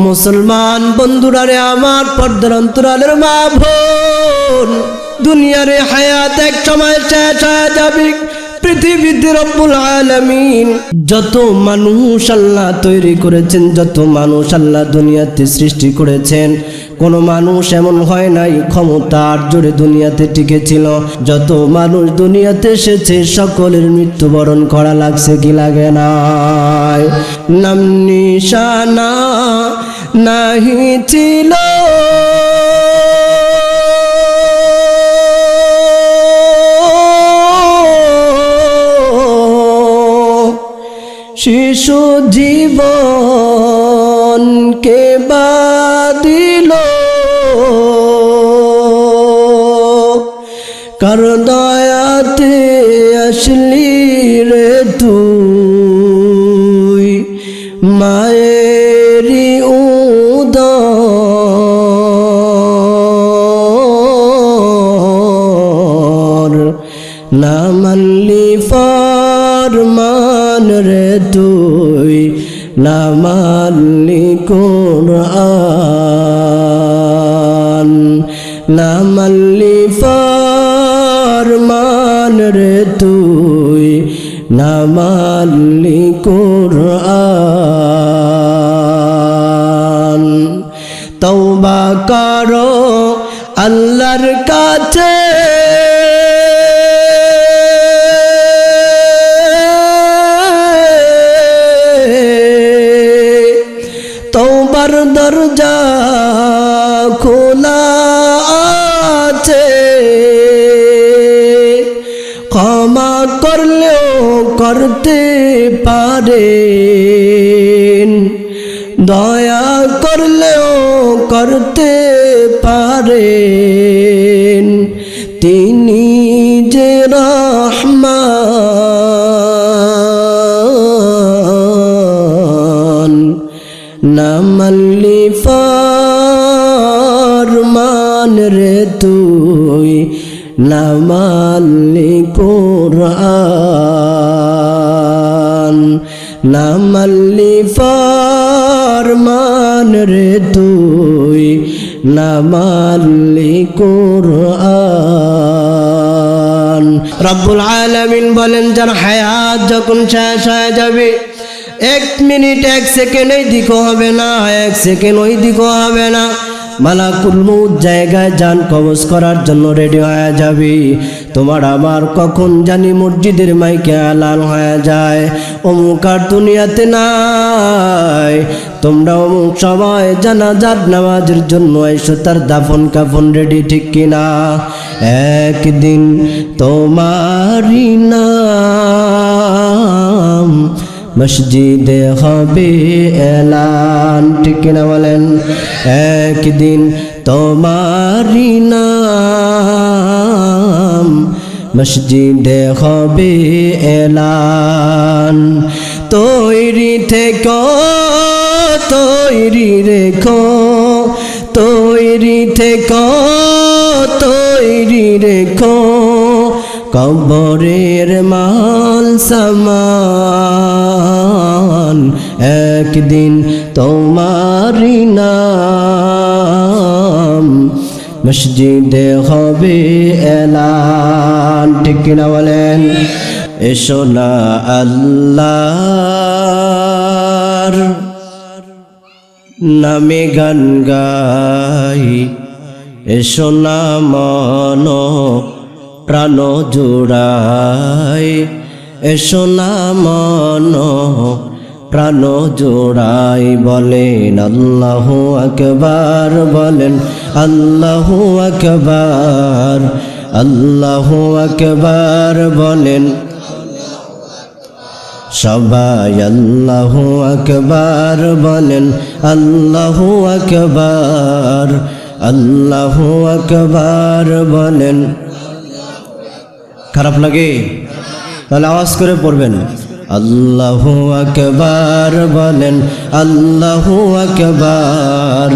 মুসলমান বন্ধুরা রে আমার, পর্দার অন্তরালের মা বোন, দুনিয়ার হায়াত এক সময় শেষ হয়ে যাবে। পৃথিবীতে রব্বুল আলামিন যত মানুষ আল্লাহ তৈরি করেছেন, যত মানুষ আল্লাহ দুনিয়াতে সৃষ্টি করেছেন, কোন মানুষ এমন হয় নাই ক্ষমতার জোরে দুনিয়াতে টিকেছিল। যত মানুষ দুনিয়াতে এসেছে সকলের মৃত্যুবরণ করা লাগছে কি লাগে না? নাম নিশানা নাহি ছিল শিশু জীবন কে বাদিল, কার দয়াতে আসলি রে তুই, মায়েরি উদর, না মানলি ফরমান রে তুই, না মানলি কুরআন, না মানলি ফরমান রে তুই, না মানলি কুরআন। তওবা করো আল্লাহর কাছে, তওবার দরজা খোলা আছে, ক্ষমা করলেও করতে পারেন, দয়া করলেও করতে পারেন, তিনি যে রহমান। না মানলি ফরমান রে তুই, না মানলি কুরআন, না মানলি ফরমান রে তুই, না মানলি কুরআন। রব্বুল আলামিন বলেন, যার হায়াত যখন শেষ হয়ে যাবে, 1 মিনিট 1 সেকেন্ড এই দিকও হবে না, 1 সেকেন্ড ওই দিকও হবে না, মালাকুল মউত জায়গায় জান কবজ করার জন্য রেডি হয়ে যাবে। তোমার আমার কখন জানি মসজিদের মাইকে এলান হয়ে যায়, অমুক আর দুনিয়াতে নাই, তোমরা অমুক সবাই জানাজার নামাজের জন্য এসো, তার দাফন কাফন রেডি, ঠিক কিনা? একদিন তোমারই নাম মসজিদে হবে এলান, ঠিক কিনা বলেন? একদিন তোমারই নাম মসজিদে হবে এলান। তৈরি থেকো, তৈরি রেখো, তৈরি থেকো, তৈরি রেখো, কবরের মাল সামান, একদিন তোমারই নাম মসজিদে হবে এলান, ঠিক কিনা বলেন? এসো না আল্লাহর নামে গান গাই, এসো না মন প্রাণ জোড়াই, এসো না মন প্রাণ জোড়াই, বলেন আল্লাহু আকবার, বলেন আল্লাহু আকবার, আল্লাহু আকবার, বলেন সবাই আল্লাহু আকবার, বলেন আল্লাহু আকবার, আল্লাহু আকবার, বলেন। খারাপ লাগে? তাহলে আওয়াজ করে পড়বেন, আল্লাহু আকবার, বলেন আল্লাহু আকবার,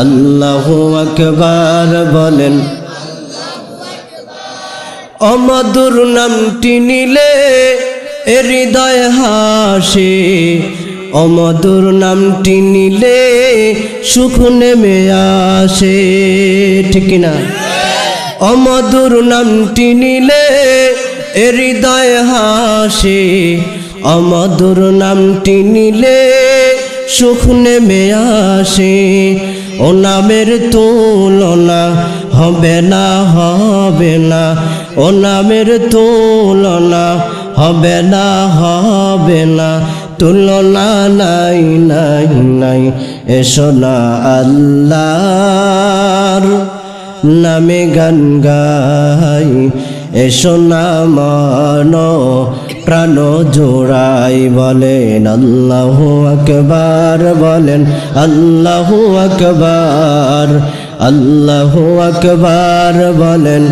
আল্লাহু আকবার, বলেন। অমধুর নামটি নিলে হৃদয় হাসে, অমধুর নামটি নিলে সুখ নেমে আসে, ঠিক না? অমধুর নামটি নিলে হৃদয় হাসে, অমধুর নামটি নিলে সুখ নেমে আসে। ও নামের তুলনা হবে না, হবে না, ও নামের তুলনা হবে না, হবে না, তুলনা নাই নাই নাই। এসো না আল্লাহর নামে গান গাই, এসো না মন প্রাণ জোড়াই, বলেন আল্লাহু আকবার, বলেন আল্লাহু আকবার, আল্লাহু আকবার বলেন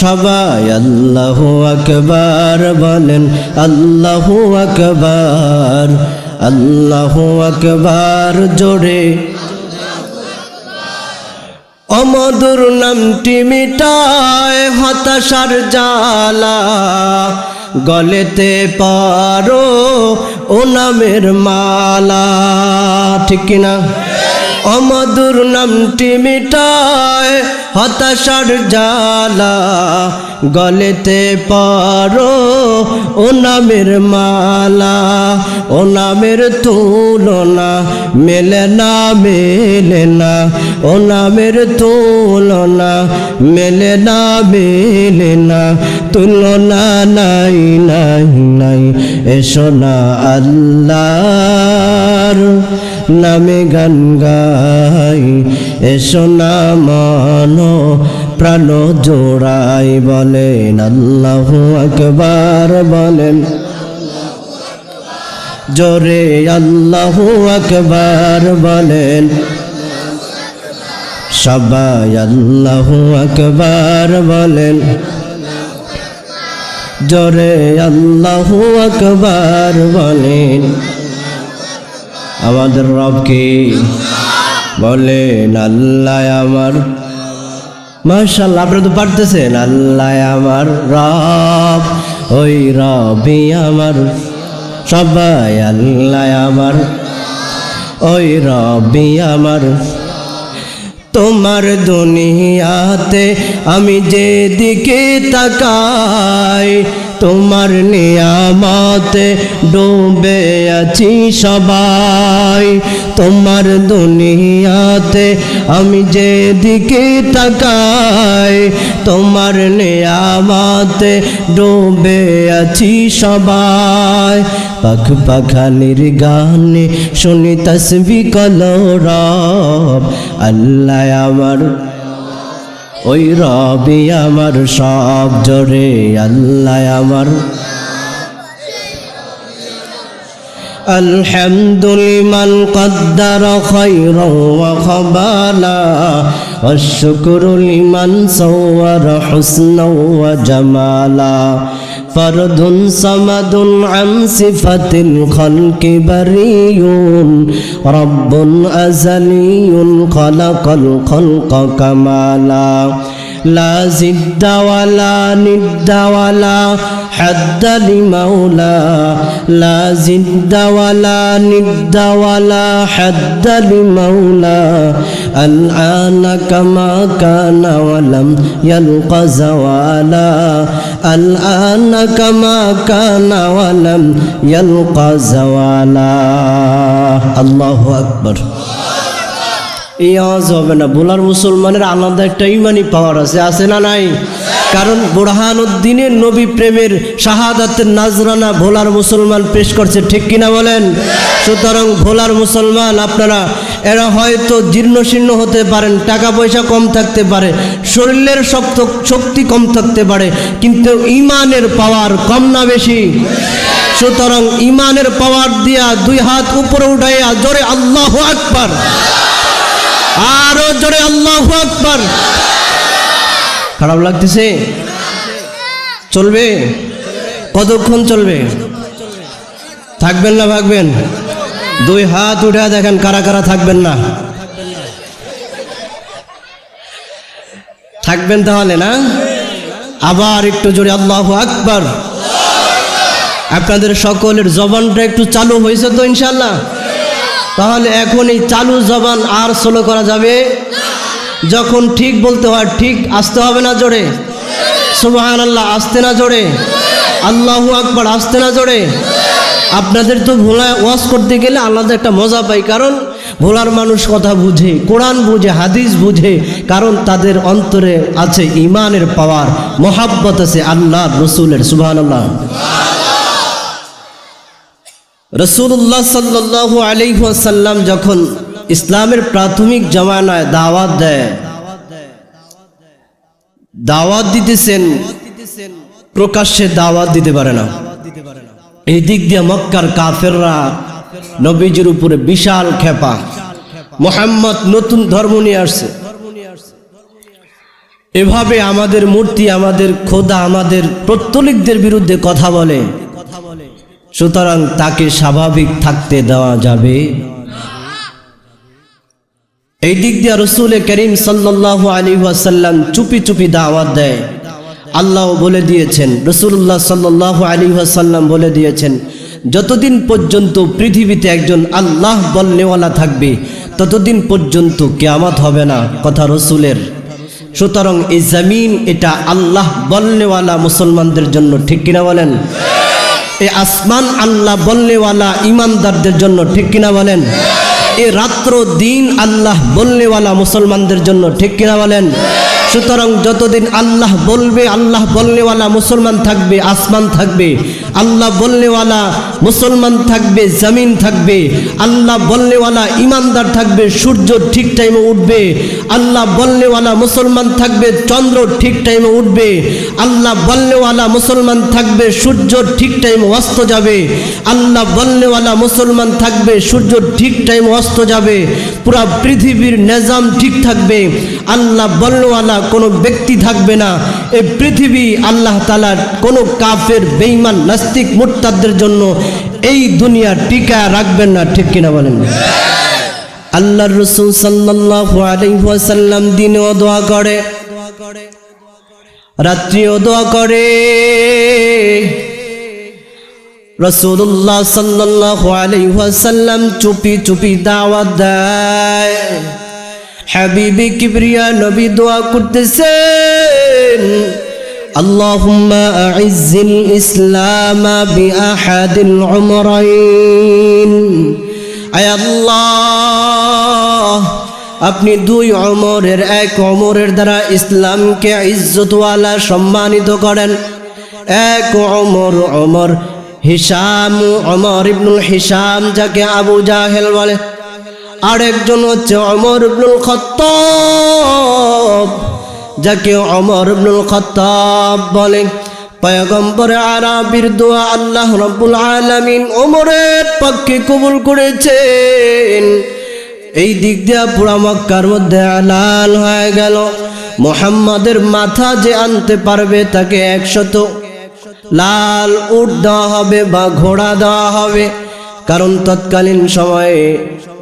সবাই, আল্লাহু আকবার বলেন, আল্লাহু আকবার, আল্লাহু আকবার জোরে। অমধুর নামটি মিটায় হতাশার জ্বালা, গলেতে পারো ও নামের মালা, ঠিক কিনা? অমধুর নামটি মিটায় হতাশার জ্বালা, গলেতে পারো ও নামের মালা। ও নামের তুলনা মেলে না, মেলে না, ও নামের তুলনা মেলে না, মেলে না, তুলনা নাই নাই নাই। এসো না আল্লাহর নামে গান গাই, এসো না মন প্রাণ জোড়াই, বলেন আল্লাহু আকবার, বলেন জোরে আল্লাহু আকবার বলেন সবাই, আল্লাহু আকবার বলেন জোরে আল্লাহু আকবার বলেন। আমাদের রবকে বলেন আল্লাহ আমার, মাশাআল্লাহ আপনারা তো পারতেছেন। আল্লাহ আমার রব, ওই রবি আমার, সবাই আল্লাহ আমার, ওই রবি আমার। তোমার দুনিয়াতে আমি যেদিকে তাকাই, তোমার নিয়ামতে ডুবে আছি সবাই। তোমার দুনিয়াতে আমি যেদিকে তাকাই, তোমার নিয়ামতে ডুবে আছি সবাই। পাখ পাখালির গানে শুনি তসবিহ কলরব, আল্লাহ আমার, ওই রবি আমার সব জোরে আল্লাহ আমার। আলহামদুলিমান কদ্দারা খায়রান ওয়া খাবালা, ওয়াশ-শুকরু লিমান সাওয়ারা হুসনান ওয়া জামালা। ফরদুন সামাদুন আন সিফাতিল খালকি বারিয়ুন, রব্বুন আযালিয়ুন খালাকাল খালকা কামালা। লা জিদ্দা ওয়ালা নিদ্দা ওয়ালা হাদ্দা লিমাওলা, লা জিদ্দা ওয়ালা নিদ্দা ওয়ালা হাদ্দা লিমাওলা। আল আনা কামা কানা ওয়ালাম ইয়ালকা যাওয়ালা, আল আনা কামা কানা ওয়ালাম ইয়ালকা যাওয়ালা। আল্লাহু আকবার। এই আওয়াজ হবে না। বোলার মুসলমানের আলাদা একটা ইমানি পাওয়ার আছে, আছে না নাই? কারণ বুরহানুদ্দিনের নবী প্রেমের শাহাদাতের নাজরানা ভোলার মুসলমান পেশ করছে, ঠিক কিনা বলেন? সুতরাং ভোলার মুসলমান আপনারা, এরা হয়তো জীর্ণ শীর্ণ হতে পারেন, টাকা পয়সা কম থাকতে পারে, শরীরের শক্তি কম থাকতে পারে, কিন্তু ইমানের পাওয়ার কম না বেশি? সুতরাং ইমানের পাওয়ার দিয়া দুই হাত উপরে উঠাইয়া জোরে আল্লাহু আকবার, আরো জোরে আল্লাহু আকবার। খারাপ লাগতেছে? চলবে? কতক্ষণ চলবে? থাকবেন না ভাগবেন? দুই হাত উঠে দেখেন কারা কারা থাকবেন না। থাকবেন তাহলে না? আবার একটু জোরে আল্লাহু আকবার, আপনাদের সকলের জবানটা একটু চালু হয়েছে তো ইনশাল্লাহ? তাহলে এখন এই চালু জবান আর স্লো করা যাবে। যখন ঠিক বলতে হয় ঠিক আসতে হবে না জোরে? সুবহানাল্লাহ আসতে না জোরে? আল্লাহু আকবার আসতে না জোরে? আপনাদের তো ভোলায় ওয়াজ করতে গেলে আলাদা একটা মজা পাই, কারণ ভোলার মানুষ কথা বুঝে, কোরআন বুঝে, হাদিস বুঝে, কারণ তাদের অন্তরে আছে ইমানের পাওয়ার, মহাব্বত আছে আল্লাহ রসুলের। সুবহানাল্লাহ। রাসূলুল্লাহ সাল্লাল্লাহু আলাইহি ওয়াসাল্লাম যখন ইসলামের প্রাথমিক জামানায় দাওয়াত দিতেছেন, প্রকাশ্যে দাওয়াত দিতে পারে না। এই দিক দিয়ে মক্কার কাফেররা নবীজির উপরে বিশাল খেপা, মুহাম্মদ নতুন ধর্ম নিয়ে আসছে, এভাবে আমাদের মূর্তি, আমাদের খোদা, আমাদের পৌত্তলিকদের বিরুদ্ধে কথা বলে, সুতরাং তাকে স্বাভাবিক থাকতে দেওয়া যাবে। এই দিক দিয়ে রাসূল করিম সাল্লাল্লাহু আলাইহি ওয়াসাল্লাম চুপি চুপি দাওয়াত দেয়। আল্লাহ বলে দিয়েছেন, রাসূলুল্লাহ সাল্লাল্লাহু আলাইহি ওয়াসাল্লাম বলে দিয়েছেন, যতদিন পর্যন্ত পৃথিবীতে একজন আল্লাহ বলনেওয়ালা থাকবে ততদিন পর্যন্ত কিয়ামত হবে না, কথা রাসূলের। সুতরাং এই জমিন এটা আল্লাহ বলনেওয়ালা মুসলমানদের জন্য, ঠিক কিনা বলেন? এই আসমান আল্লাহ বলনেওয়ালা ইমানদারদের জন্য, ঠিক কিনা বলেন? এই রাত্র দিন আল্লাহ বলনেওয়ালা মুসলমানদের জন্য, ঠিক কিনা বলেন? সুতরাং যতদিন আল্লাহ বলবে, আল্লাহ বলনেওয়ালা মুসলমান থাকবে, আসমান থাকবে, আল্লাহ বলনেওয়ালা মুসলমান থাকবে, জমিন থাকবে, আল্লাহ বলনেওয়ালা ইমানদার থাকবে, সূর্য ঠিক টাইমে উঠবে, আল্লাহ বলনেওয়ালা মুসলমান থাকবে, চন্দ্র ঠিক টাইমে উঠবে, আল্লাহ বলনেওয়ালা মুসলমান থাকবে, সূর্য ঠিক টাইমে অস্ত যাবে, আল্লাহ বলনেওয়ালা মুসলমান থাকবে, সূর্য ঠিক টাইমে অস্ত যাবে, পুরা পৃথিবীর নিজাম ঠিক থাকবে, আল্লাহ বলনেওয়ালা কোনো ব্যক্তি থাকবে না। এই পৃথিবী আল্লাহ তাআলার কোনো কাফের, বেঈমান, নাস্তিক, মুরতাদদের জন্য এই দুনিয়া টিকা রাখবেন না, ঠিক কিনা বলেন? আল্লাহর রাসূল সাল্লাল্লাহু আলাইহি ওয়াসাল্লাম দিনেও দোয়া করে, রাত্রিও দোয়া করে। রাসূলুল্লাহ সাল্লাল্লাহু আলাইহি ওয়াসাল্লাম চুপি চুপি দাওয়াত দেয়। হাবিবে কিবরিয়া নবী দোয়া করতেছেন, আল্লাহুম্মা আইজ্জিল ইসলাম বিআহাদিল উমরাইন। আয় আল্লাহ, আপনি দুই ওমরের, এক ওমরের দ্বারা ইসলামকে ইজ্জতওয়ালা সম্মানিত করেন। এক ওমর, ওমর হিশাম, ওমর ইবনুল হিশাম, যাকে আবু জাহেল বলে। আরেকজন হচ্ছে ওমর ইবনুল খাত্তাব, যাকে ওমর ইবনুল খাত্তাব বলে। পয়গম্বর আরবীর দোয়া আল্লাহ রাব্বুল আলামিন ওমরের পক্ষে কবুল করেছেন। এই দিক দিয়ে পুরা মক্কার মধ্যে এলান হয়ে গেল, মুহাম্মাদের মাথা যে আনতে পারবে তাকে 100 লাল উট দেওয়া হবে বা ঘোড়া দেওয়া হবে। কারণ তৎকালীন সময়ে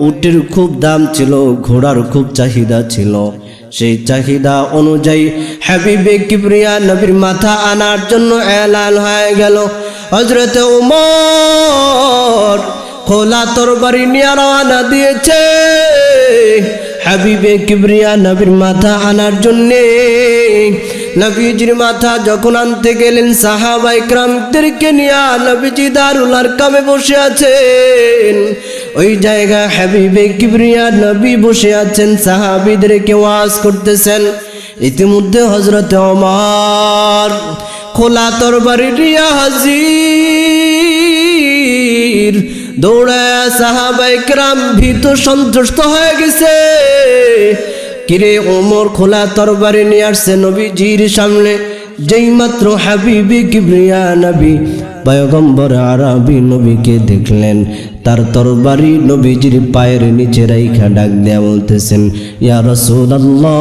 উটের খুব দাম ছিল, ঘোড়ার খুব চাহিদা ছিল। সেই চাহিদা অনুযায়ী হাবিবে কিবরিয়া নবীর মাথা আনার জন্য এলান হয়ে গেল। হযরত ওমর খোলা তরবারি নিয়ে রওনা দিয়েছে হাবিবে কিবরিয়া নবীর মাথা আনার জন্যে। নবীজির মাথা যখন আনতে গেলেন, সাহাবায়ে কিরামদেরকে নিয়ে নবীজি দারুল আরকামে বসে আছেন। ওই জায়গায় হাবিবে কিবরিয়া নবী বসে আছেন, সাহাবীদেরকে ওয়াজ করতেছেন। ইতিমধ্যে হযরত ওমর খোলা তরবারি নিয়ে হাজির। দৌড়ায় সাহাবায়ে কিরাম ভীত সন্ত্রস্ত হয়ে গেছে। কিরে ওমর খোলা তরবারি নিয়ে আসছে নবীজির সামনে। যেই মাত্র হাবিবে কিবরিয়া নবী পয়গম্বর আরবী নবীকে দেখলেন, তার তরবারি নবীজির পায়ের নিচে রাইখা ডাক দেয়া বলতেছেন, ইয়া রাসূলুল্লাহ,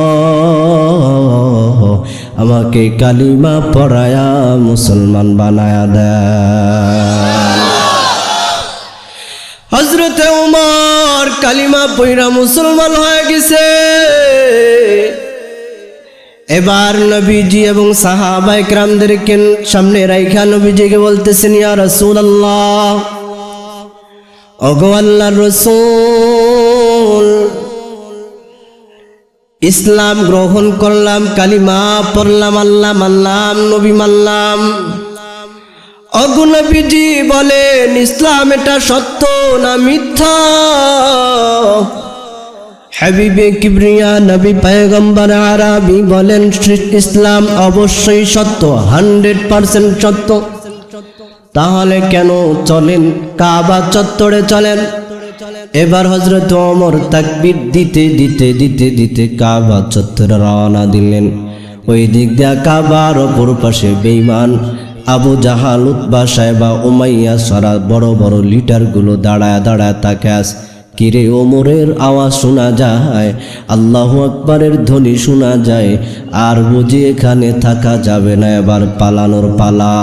আমাকে কালিমা পড়ায়া মুসলমান বানায়া দেন। হযরত ওমর কালিমা পড়া মুসলমান হয়ে গেছে। এবার নবীজি এবং সাহাবায়ে কেরামদেরকে সামনে রাইখা নবীজিকে বলতেছেন, ইয়া রাসূলুল্লাহ, ওগো আল্লাহর রাসূল, ইসলাম গ্রহণ করলাম, কালিমা পড়লাম, আল্লাহ মানলাম, নবী মানলাম। ওগো নবীজি বলেন, ইসলাম এটা সত্য না মিথ্যা? হাবিবে কিবরিয়া নবী পয়গম্বর আরবি বলেন, ইসলাম অবশ্যই সত্য, 100% সত্য। তাহলে কেন চলেন কাবা চত্বরে চলেন। এবার হযরত ওমর তাকবীর দিতে দিতে দিতে দিতে কাবা চত্বরে রওনা দিলেন। ওই দিক দিয়ে কাবার অপর পাশে বেঈমান আবু জাহাল, উতবা, সাইবা, উমাইয়া সারা বড় বড় লিডারগুলো দাঁড়ায় দাঁড়ায় তাকাস। কিরে, ওমরের আওয়াজ শোনা যায়, আল্লাহু আকবারের ধ্বনি শোনা যায়, আর বুঝি এখানে থাকা যাবে না, এবার পালানোর পালা।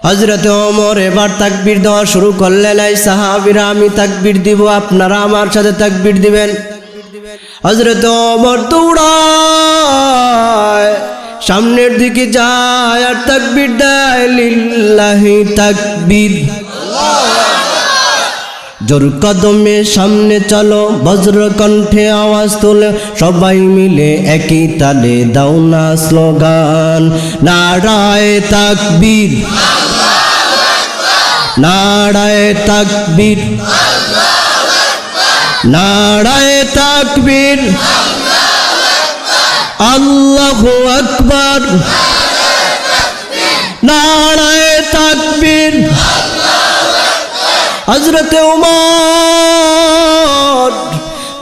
হযরত ওমর এবার তাকবীর দেওয়া শুরু করলেন। এই সাহাবীরা, আমি তাকবীর দিব, আপনারা আমার সাথে তাকবীর দিবেন। হযরত ওমর দৌড়ায়, সামনের দিকে যায় আর তাকবীর দেয়, লিল্লাহি তাকবীর। জোর কদমে সামনে চলো, বজ্র কণ্ঠে আওয়াজ তোলে, সবাই মিলে একই তালে দাও না স্লোগান, নারায়ে তাকবীর, নারায়ে তাকবীর, নারায়ে তাকবীর, আল্লাহু আকবার, নারায়ে তাকবীর। হযরতে ওমর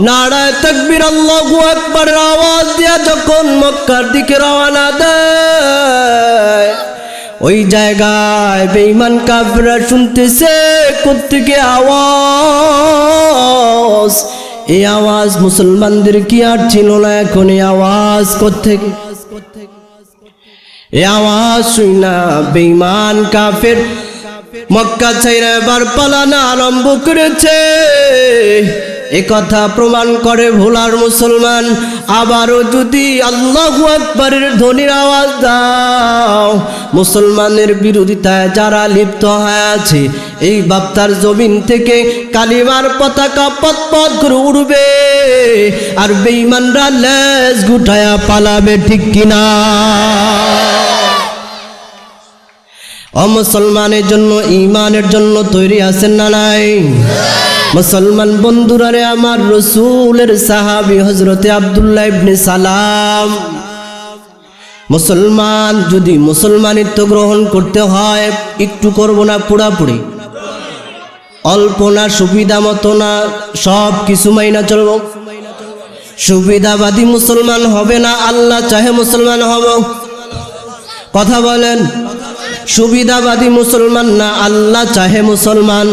নারায়ে তাকবীর আল্লাহু আকবার আওয়াজ দিয়া যখন মক্কার দিকে রওনা দেয়, ওই জায়গায় বেঈমান কাফেররা শুনতেছে কোত্থেকে আওয়াজ। এই আওয়াজ মুসলমানদের কি আর ছিল না, এখন এই আওয়াজ কোত্থেকে? এই আওয়াজ শুনা বেঈমান কাফের মক্কা ছাইরা এবার পালানো আরম্ভ করেছে। এ কথা প্রমাণ করে ভোলার মুসলমান, আবারও যদি আল্লাহু আকবারের ধ্বনির আওয়াজ দাও, মুসলমানের বিরোধিতায় যারা লিপ্ত হয়ে আছে, এই বাপ্তার জমিন থেকে কালিমার পতাকা পতপত করে উড়বে, আর বেঈমানরা লেজ গুটায়া পালাবে, ঠিক কিনা? মুসলমানের জন্য, ঈমানের জন্য তৈরি আছেন না নাই? মুসলমান বন্ধুরা রে, আমার রাসূলের সাহাবী হযরতে আব্দুল্লাহ ইবনে সালাম, মুসলমান যদি মুসলমানিত্ব গ্রহণ করতে হয়, একটু করব না, পুরাপুরি, অল্প না, সুবিধা মতো না, সব কিছু মাইনা চলব। সুবিধাবাদী মুসলমান হবে না, আল্লাহ চাহে মুসলমান হব। কথা বলেন, সুবিধাবাদী মুসলমান না, আল্লাহ চাহে মুসলমান।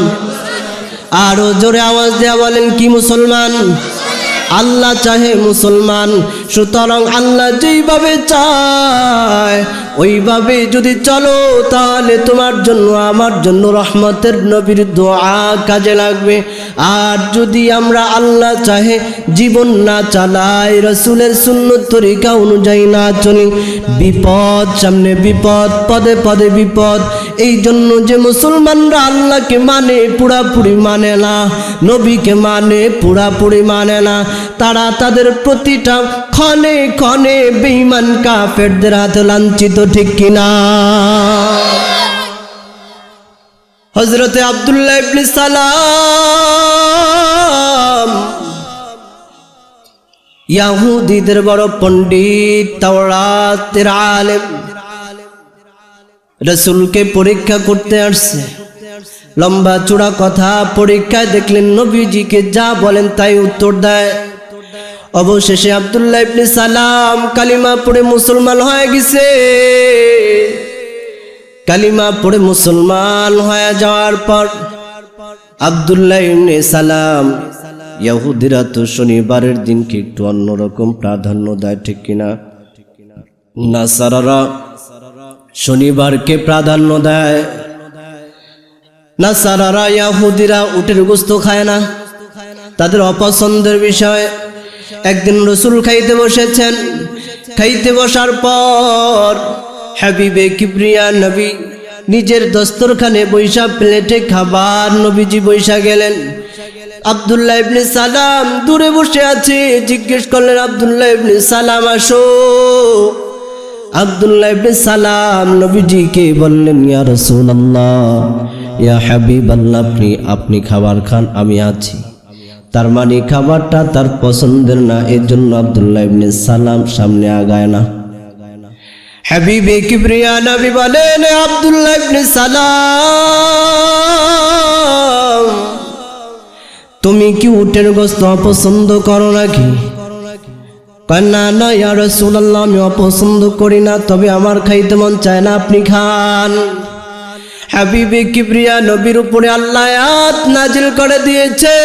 আরো জোরে আওয়াজ দেয়া বলেন, কি মুসলমান? আল্লাহ চাহে মুসলমান। সুতরাং আল্লাহ যেইভাবে চায় ওইভাবে যদি চলো, তাহলে তোমার জন্য আমার জন্য রহমতের নবীর দোয়া কাজে লাগবে। আর যদি আমরা আল্লাহ চাহে জীবন না চালাই, রাসূলের সুন্নত তরিকা অনুযায়ী না চলি, বিপদ সামনে বিপদ, পদে পদে বিপদ। এই জন্য যে মুসলমানরা আল্লাহকে মানে পুরাপুরি মানে না, নবীকে মানে পুরাপুরি মানে না, তারা তাদের প্রতিটা ক্ষণে ক্ষণে বেঈমান কাফেরদের হাতে লাঞ্ছিত, ঠিক কিনা? হযরতে আব্দুল্লাহ ইবনে সালাম ইহুদিদের বড় পণ্ডিত, তাওরাতের আলেম, রাসূলকে পরীক্ষা করতে আসছে। লম্বা চূড়া কথা, পরীক্ষায় দেখলেন নবীজিকে যা বলেন তাই উত্তর দেয়। অবশেষে আব্দুল্লাহ ইবনে সালাম কালিমা পড়ে মুসলমান হয়ে গেছে। কালিমা পড়ে মুসলমান হয়ে যাওয়ার পর আব্দুল্লাহ ইবনে সালাম, ইহুদিরা তো শনিবারের দিনকে একটু অন্যরকম প্রাধান্য দেয়, ঠিক কিনা? নাসারারা শনিবারকে প্রাধান্য দেয়। নাসারারা, ইহুদিরা উটের গোশত খায় না, তাদের অপছন্দের বিষয়। একদিন রাসূল খাইতে বসেছেন। খাইতে বসার পর হাবিবে কিবরিয়া নবী নিজের দস্তরখানে বৈশা প্লেটে খাবার নবীজি বৈশা গেলেন। আব্দুল্লাহ ইবনে সালাম দূরে বসে আছে। জিজ্ঞেস করলেন, আব্দুল্লাহ ইবনে সালাম আসো। আব্দুল্লাহ ইবনে সালাম নবীজিকে বললেন, ইয়া রাসূলুল্লাহ, ইয়া হাবিবাল্লাহ, আপনি খাবার খান, আমি আছি। তার মানে খাবারটা তার পছন্দের না, এর জন্য আব্দুল্লাহ ইবনে সালাম সামনে আগায় না। হাবিবে কিবরিয়া নবী বলেন, আব্দুল্লাহ ইবনে সালাম, তুমি কি উটের গোশত অপছন্দ করো নাকি? না না ইয়া রাসূলুল্লাহ, আমি অপছন্দ করি না, তবে আমার খাইতে মন চায় না, আপনি খান। হাবিবে কিবরিয়া নবীর উপরে আল্লাহ আয়াত নাজিল করে দিয়েছে,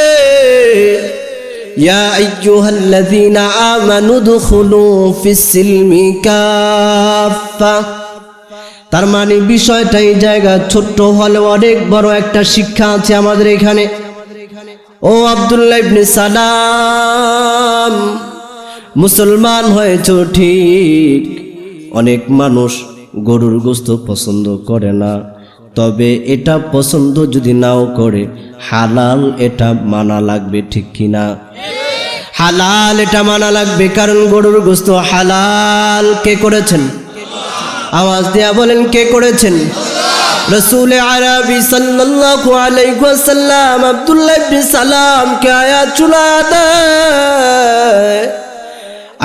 ইয়া আইয়ুহাল্লাযীনা আমানু দুখুলু ফিস-সিলমি কাফা। তার মানে বিষয়টা এই জায়গা ছোট্ট হলে অনেক বড় একটা শিক্ষা আছে আমাদের এখানে। ও আব্দুল্লাহ ইবনে সালাম, মুসলমান হয়েছ ঠিক, অনেক মানুষ গরুর গোশত পছন্দ করে না, তবে এটা পছন্দ যদি নাও করে হালাল এটা মানা লাগবে, ঠিক কিনা? হালাল এটা মানা লাগবে, কারণ গরুর গোশত হালাল কে করেছেন? আওয়াজ দিয়া বলেন, কে করেছেন? রাসূল আরবি সাল্লাল্লাহু আলাইহি ওয়াসাল্লাম আব্দুল্লাহ ইবনে সালাম কে আয়াত শোনায়া দেয়।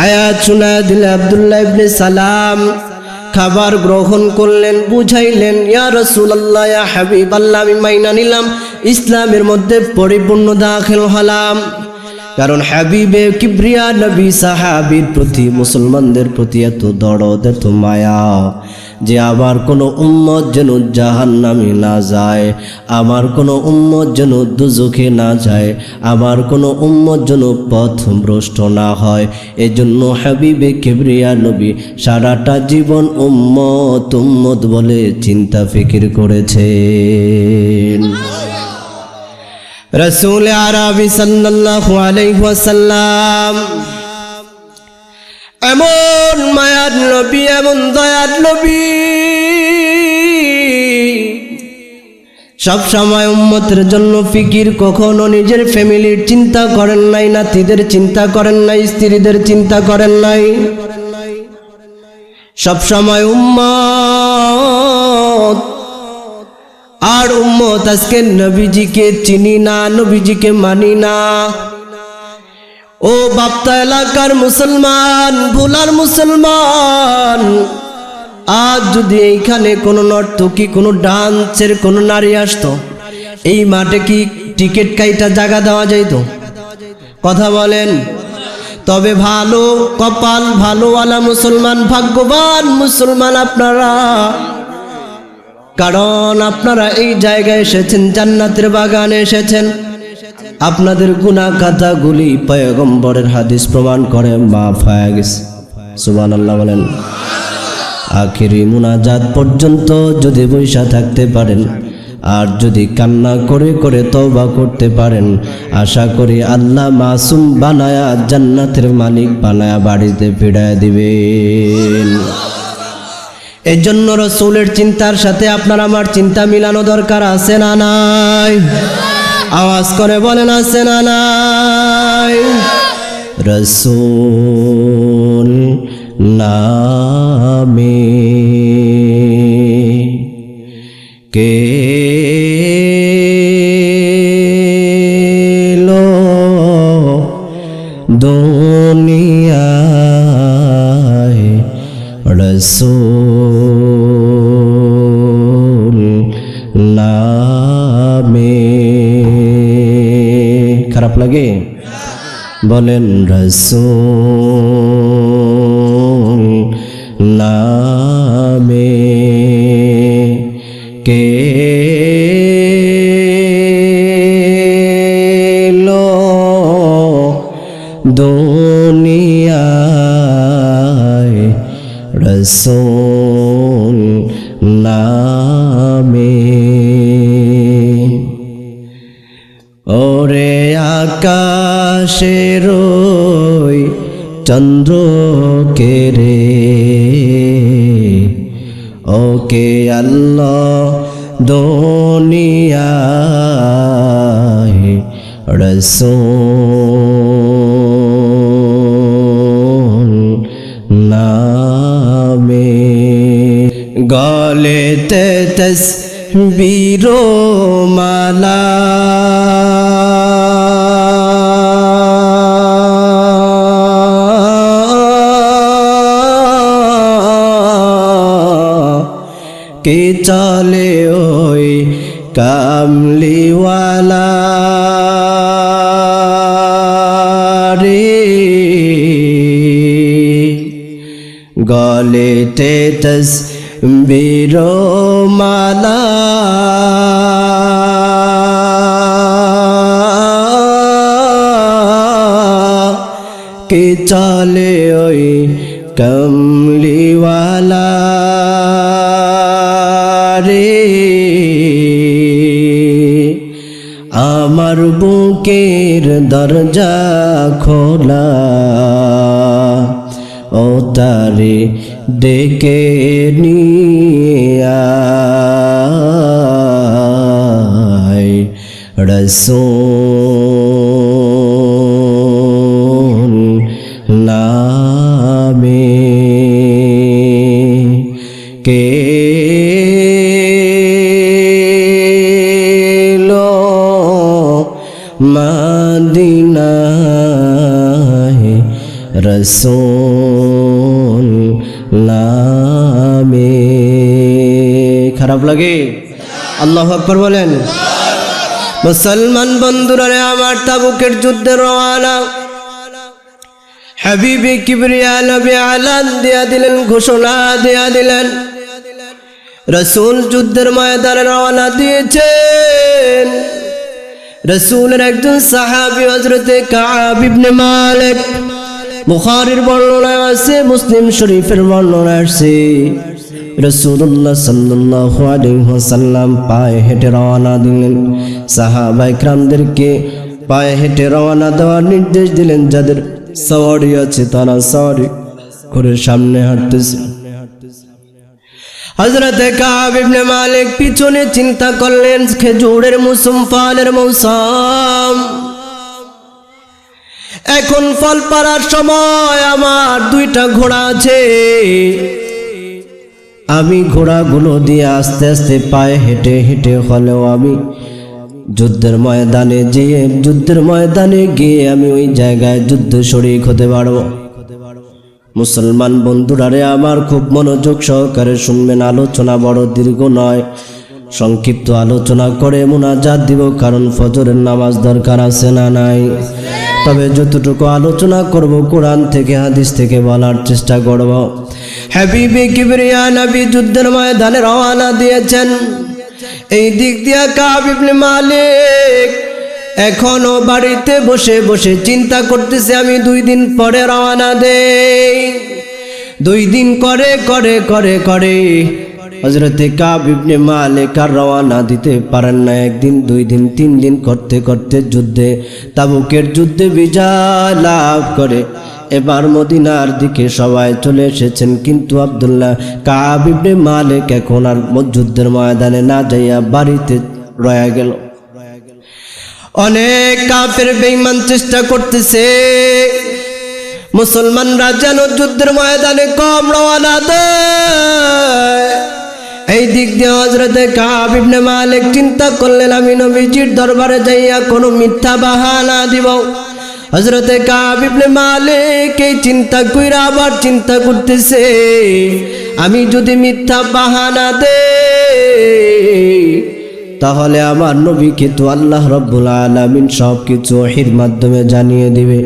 আয়াত শোনায়া দিলে আব্দুল্লাহ ইবনে সালাম খাবার গ্রহণ করলেন, বুঝাইলেন, ইয়া রাসূলুল্লাহ, ইয়া হাবিবাল্লাহ, আমি মাইনা নিলাম, ইসলামের মধ্যে পরিপূর্ণ দাখিল হলাম। কারণ হাবিবে কিবরিয়া নবী সাহাবীর প্রতি, মুসলমানদের প্রতি এত দরদ, এত মায়া, যে আমার কোনো উম্মত যেন জাহান্নামে না যায়, আমার কোনো উম্মত যেন দুজখে না যায়, আমার কোনো উম্মত যেন পথভ্রষ্ট না হয়। এজন্য হাবিবে কিবরিয়া নবী সারাটা জীবন উম্মত উম্মত বলে চিন্তা ফিকির করেছেন। রাসূল আরবি সাল্লাল্লাহু আলাইহি ওয়াসাল্লাম এমন মায়ার নবী, এমন দয়ার নবী, সব সময় উম্মতের জন্য ফিকির। কখনো নিজের ফ্যামিলির চিন্তা করেন নাই, নাতিদের চিন্তা করেন নাই, স্ত্রীদের চিন্তা করেন নাই, সব সময় উম্মত। আর উম্মত আজকে নবীজিকে চিনি না, নবীজিকে মানি না। ও বাপ্তা এলাকার মুসলমান, ভোলার মুসলমান, আজ যদি এইখানে কোনো নর্তকী, কোনো ডান্সের কোনো নারী আসতো, এই মাঠে কি টিকিট কাইটা জায়গা দেওয়া যাইতো? কথা বলেন। তবে ভালো কপাল, ভালোওয়ালা মুসলমান, ভাগ্যবান মুসলমান আপনারা, কারণ আপনারা এই জায়গায় এসেছেন, জান্নাতের বাগানে এসেছেন। আপনাদের গুনাহ খাতাগুলি পয়গম্বরের হাদিস প্রমাণ করে মাফ হয়ে গেছে। সুবহানাল্লাহ বলেন। আখিরি মুনাজাত পর্যন্ত যদি বৈশা থাকতে পারেন, আর যদি কান্না করে করে তওবা করতে পারেন, আশা করি আল্লাহ মাসুম বানায়া জান্নাতের মালিক বানায়া বাড়িতে ফিরায় দিবেন। এজন্য রাসূলের চিন্তার সাথে আপনার আমার চিন্তা মিলানো দরকার, আছে না নাই? আওয়াজ করে বলেন, আছে না নাই? রাসূল নামে কে লো দুনিয়ায়, রাসূল নামে। খারাপ লাগে? বলেন রাসূল নামে কে লো দুনিয়ায়, রাসূল নামে। ও ওরে আকাশের ওই চন্দ্র কে রে ওকে আল্লাহ দুনিয়ায় রাসূল নামে গলেতে তসবীর মালা কে চলে ওই কামলিওয়ালা রে গলেতে তসবীর মালা কে চলে ওই কামলিওয়ালা রে আমার বুকের দরজা খোলা ও তারে ডেকে নিয়ে আয় রাসূল নামে কে মদিনায় রাসূল নামে খারাপ লাগে আল্লাহু আকবার বলেন মুসলমান বন্ধুরা আমার তাবুকের যুদ্ধে রওনা হাবিবে কিবরিয়া নবী আলান দিয়া দিলেন ঘোষণা দিয়া দিলেন রাসূল যুদ্ধের ময়দানে রওনা দিয়েছেন রাসূলের একজন সাহাবী হযরতে কাব ইবনে মালিক বুখারীর বর্ণনায় আছে মুসলিম শরীফের বর্ণনায় আছে রাসূলুল্লাহ সাল্লাল্লাহু আলাইহি ওয়াসাল্লাম পায়ে হেঁটে রওনা দিলেন সাহাবায়ে কিরামদেরকে পায়ে হেঁটে রওনা দেওয়ার নির্দেশ দিলেন যাদের সওয়ারি আছে তারা সওয়ারি করে সামনে হাঁটতেছে হযরতে কাব ইবনে মালিক পিছনে চিন্তা করলেন খেজুরের মৌসুম ফলের মৌসুম এখন ফল পাড়ার সময় আমার দুইটা ঘোড়া আছে আমি ঘোড়াগুলো দিয়ে আস্তে আস্তে পায়ে হেঁটে হেঁটে হলেও আমি যুদ্ধের ময়দানে গিয়ে আমি ওই জায়গায় যুদ্ধ শরীক হতে পারবো মুসলমান বন্ধুরা রে আমার খুব মনোযোগ সহকারে শুনবেন আলোচনা বড় দীর্ঘ নয় সংক্ষিপ্ত আলোচনা করে মুনাজাত দিব কারণ ফজরের নামাজ দরকার আছে না নাই তবে যতটুকু আলোচনা করব কোরআন থেকে হাদিস থেকে বলার চেষ্টা করব হাবিবে কিবরিয়া নবী যুদ্ধের ময়দানে রওনা দিয়েছেন এই দিক দিয়ে কাব ইবনে মালিক এখনো বাড়িতে বসে বসে চিন্তা করতেছে আমি 2 দিন পরে রওনা দেই 2 দিন করে হযরতে কাব ইবনে মালিক আর রওনা দিতে পারেন না 1 দিন 2 দিন 3 দিন করতে করতে যুদ্ধে তাবুকের যুদ্ধে বিজয় লাভ করে এবার মদিনার দিকে সবাই চলে এসেছেন কিন্তু আব্দুল্লাহ কাব ইবনে মালিক এখন আর যুদ্ধের ময়দানে না যাইয়া বাড়িতে রয়ে গেল অনেক কাফের বেঈমান চেষ্টা করতেছে মুসলমানরা যেন যুদ্ধের ময়দানে কম রওনা দেয় এই দিক দিয়ে হযরতে কাব ইবনে মালিক চিন্তা করলেন আমি নবীজির দরবারে যাইয়া কোনো মিথ্যা বাহানা দিব হযরতে কাব ইবনে মালিক এই চিন্তা কইরা আবার চিন্তা করতেছে আমি যদি মিথ্যা বাহানা দেই তাহলে আমার নবীকে তো আল্লাহ রাব্বুল আলামিন সবকিছু ওহীর মাধ্যমে জানিয়ে দিবে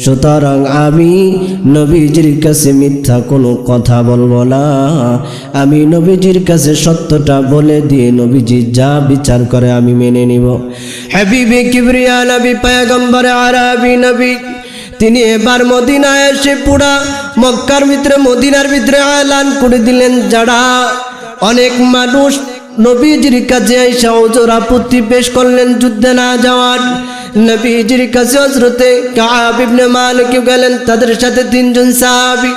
সুতরাং আমি নবীজির কাছে মিথ্যা কোনো কথা বলবো না আমি নবীজির কাছে সত্যটা বলে দিয়ে নবীজি যা বিচার করে আমি মেনে নিব হাবিবে কিবরিয়া নবী পয়গম্বর আরবি নবী তিনি এবার মদিনায় এসে পুরা মক্কার ভিতরে মদিনার ভিতরে এলান করে দিলেন যারা অনেক মানুষ নবীজির কাছে এসে ওজোর আপত্তি পেশ করলেন যুদ্ধে না যাওয়ার নবীজির কাছে হযরতে কাব ইবনে মালিক গেলেন, তাদের সাথে তিনজন সাহাবী,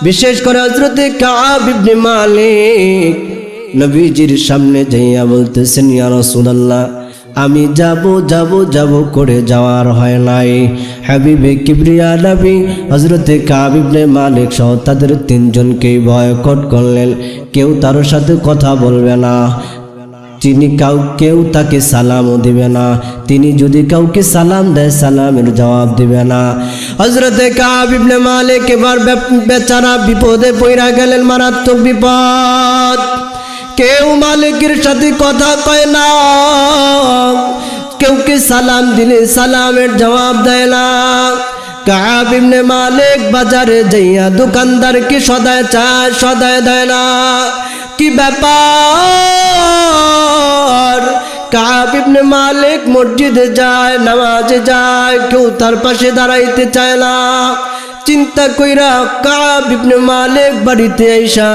বিশেষ করে হযরতে কাব ইবনে মালিক নবীজির সামনে যাইয়া বলতেছেন, ইয়া রাসূলুল্লাহ, আমি যাব করে যাওয়ার হয় নাই। হাবিবে কিবরিয়া নবী হযরতে কাব ইবনে মালিক সহ তাদের তিনজনকেই বয়কট করলেন, কেউ তার সাথে কথা বলবে না, তিনি কেউ তাকে সালামও দিবে না, তিনি যদি কাউকে সালাম দেয় সালামের জবাব দিবে না। হযরতে কাব ইবনে মালিক এবার বেচারা বিপদে পড়া গেলেন, মারাত্মক বিপদ। কেউ মালিকের সাথে কথা কয় না, কেউকে সালাম দিলে সালামের জবাব দেয় না। কাব ইবনে মালিক বাজারে যাইয়া দোকানদারকে সদায় চায়, সদায় দেয় না। কি ব্যাপার? কাব ইবনে মালিক মসজিদে যায়, নামাজে যায়, কেউ তার পাশে দাঁড়াইতে চায় না। চিন্তা কইরা কাব ইবনে মালিক বাড়িতে আইসা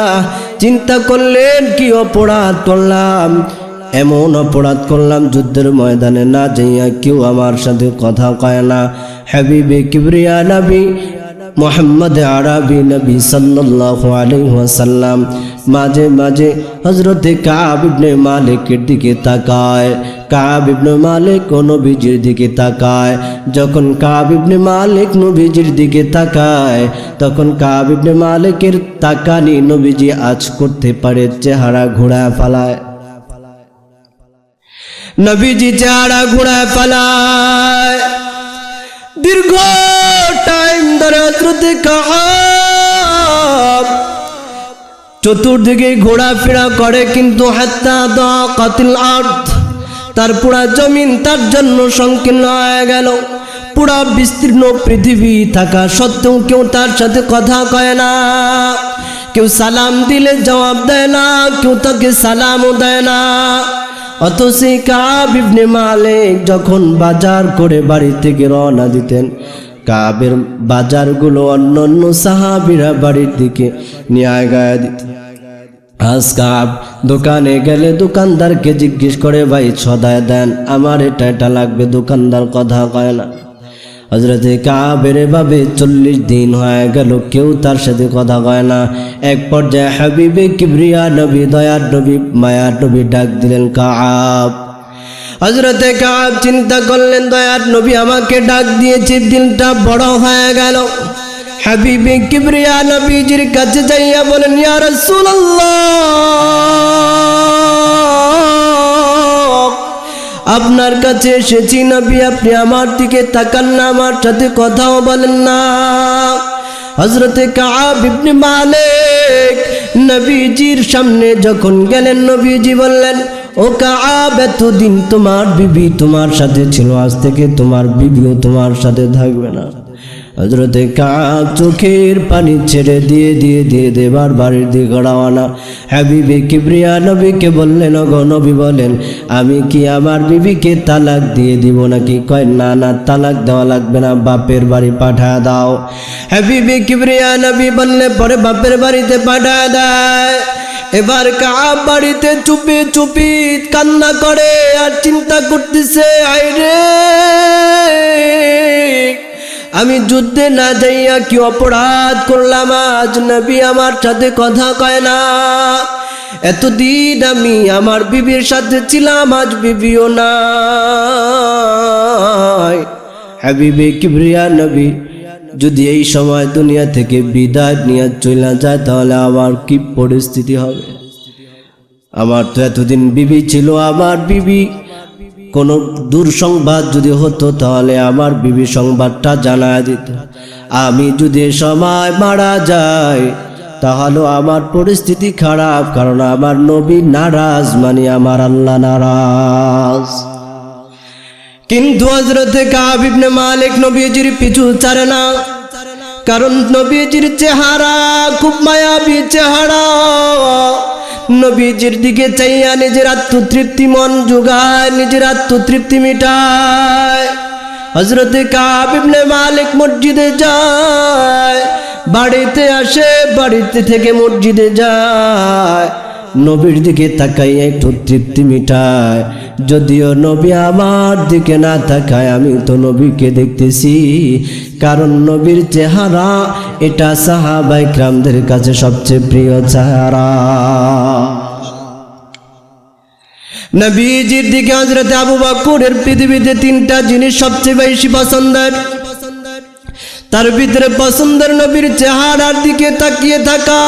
চিন্তা করলেন, কি অপরাধ করলাম, এমন অপরাধ করলাম যুদ্ধের ময়দানে না যাইয়া কেউ আমার সাথে কথা কয় না। হাবিবে কিবরিয়া নবী মুহাম্মদ আরবি নবী সাল্লাল্লাহু আলাইহি ওয়াসাল্লাম মাঝে মাঝে হযরতে কাব ইবনে মালিকের দিকে তাকায়, কাব ইবনে মালিক ও নবীজির দিকে তাকায়। যখন কাব ইবনে মালিক নবীজির দিকে তাকায়, তখন কাব ইবনে মালিকের তাকানি নবীজি আজ করতে পারে, চেহারা ঘোরায় ফেলায়। নবীজি চেহারা ঘোরায় ফেলায়। দীর্ঘ টাইম ধরে হযরতে কাব চতুর্দিকে ঘোরাফেরা করে, কিন্তু হাত্তা দাকাতিল আরদ, তার পুরা জমিন তার জন্য সংকীর্ণ হয়ে গেল। পুরা বিস্তীর্ণ পৃথিবী থাকা সত্ত্বেও কেউ তার সাথে কথা কয় না, কেউ সালাম দিলে জবাব দেয় না, কেউ তাকে সালামও দেয় না। অথচ কাব ইবনে মালিক যখন বাজার করে বাড়ি থেকে রওনা দিতেন, কাবের বাজারগুলো অন্যান্য সাহাবীরা বাড়ির দিকে নিয়ে আগায় দিতেন। আজ কাব দোকানে গেলে দোকানদারকে জিজ্ঞেস করে, ভাই সদায় দেন, আমার এটা লাগবে, দোকানদার কথা কয় না। হযরতে কাবের ভাবে 40 দিন হয়ে গেল, কেউ তার সাথে কথা কয় না। এক পর্যায়ে হাবিবে কিবরিয়া নবী, দয়ার নবী, মায়ার নবী ডাক দিলেন, কাব। হযরতে কাব চিন্তা করলেন, দয়ার নবী আমাকে ডাক দিয়েছে, দিলটা বড় হয়ে গেল। হাবিবে কিবরিয়া নবীজির কাছে যাইয়া বলেন, ইয়া রাসূলুল্লাহ, আপনার কাছে এসেছি নবী, আপনি আমার দিকে তাকান না, আমার সাথে কথাও বলেন না। হযরতে কাব ইবনে মালিক নবীজির সামনে যখন গেলেন, নবীজি বললেন, ও কাব, এতদিন তোমার বিবি তোমার সাথে ছিল, আজ থেকে তোমার বিবিও তোমার সাথে থাকবে না। হযরতে কাব চোখের পানি ছেড়ে দিয়ে বাড়ির দিকে রওনা। হাবিবে কিবরিয়া নবীকে বললেন, ওগো নবী বলেন, আমি কি আমার বিবিকে তালাক দিয়ে দিব নাকি? কয় না না, তালাক দেওয়া লাগবে না, বাপের বাড়ি পাঠা দাও। হাবিবে কিবরিয়া নবী বললে পরে বাপের বাড়িতে পাঠা দেয়। এবার কাব বাড়িতে চুপি চুপি কান্না করে আর চিন্তা করতেছে, আইরে আমি যুদ্ধে না যাইয়া কি অপরাধ করলাম, আজ নবী আমার সাথে কথা কয় না। এতদিন আমি আমার বিবির সাথে ছিলাম, আজ বিবিও নাই। হাবিবে কিবরিয়া নবী যদি এই সময় দুনিয়া থেকে বিদায় নিয়ে চলে যায়, তাহলে আমার কি পরিস্থিতি হবে? আমার তো এতদিন বিবি ছিল, আমার বিবি কোনো দুঃসংবাদ যদি হতো তাহলে আমার বিবি সংবাদটা জানায় দিত। আমি যদি সময় মারা যাই তাহলে আমার পরিস্থিতি খারাপ, কারণ আমার নবী নারাজ, মানে আমার আল্লাহ নারাজ। কিন্তু হযরতে কাব ইবনে মালিক নবীজির পিছু ছাড়ে না, কারণ নবীজির চেহারা খুব মায়াবী চেহারা। নবীজির দিকে চাইয়া নিজের আত্মতৃপ্তি মন জোগায়, নিজের আত্মতৃপ্তি মিটায়। হযরতে কাব ইবনে মালিক মসজিদে যায়, বাড়িতে আসে, বাড়িতে থেকে মসজিদে যায়। নবীর দিকে তাকাইয়া একটু তৃপ্তি মিটায়। যদিও নবী আমার দিকে না তাকায়, আমি তো নবীকে দেখতেছি, কারণ নবীর চেহারা এটা সাহাবায়ে কিরামদের কাছে সবচেয়ে প্রিয় চেহারা। নবীজির দিকে হযরত আবু বকরের পৃথিবীতে তিনটা জিনিস সবচেয়ে বেশি পছন্দের, তার ভিতরে পছন্দের নবীর চেহারার দিকে তাকিয়ে থাকা।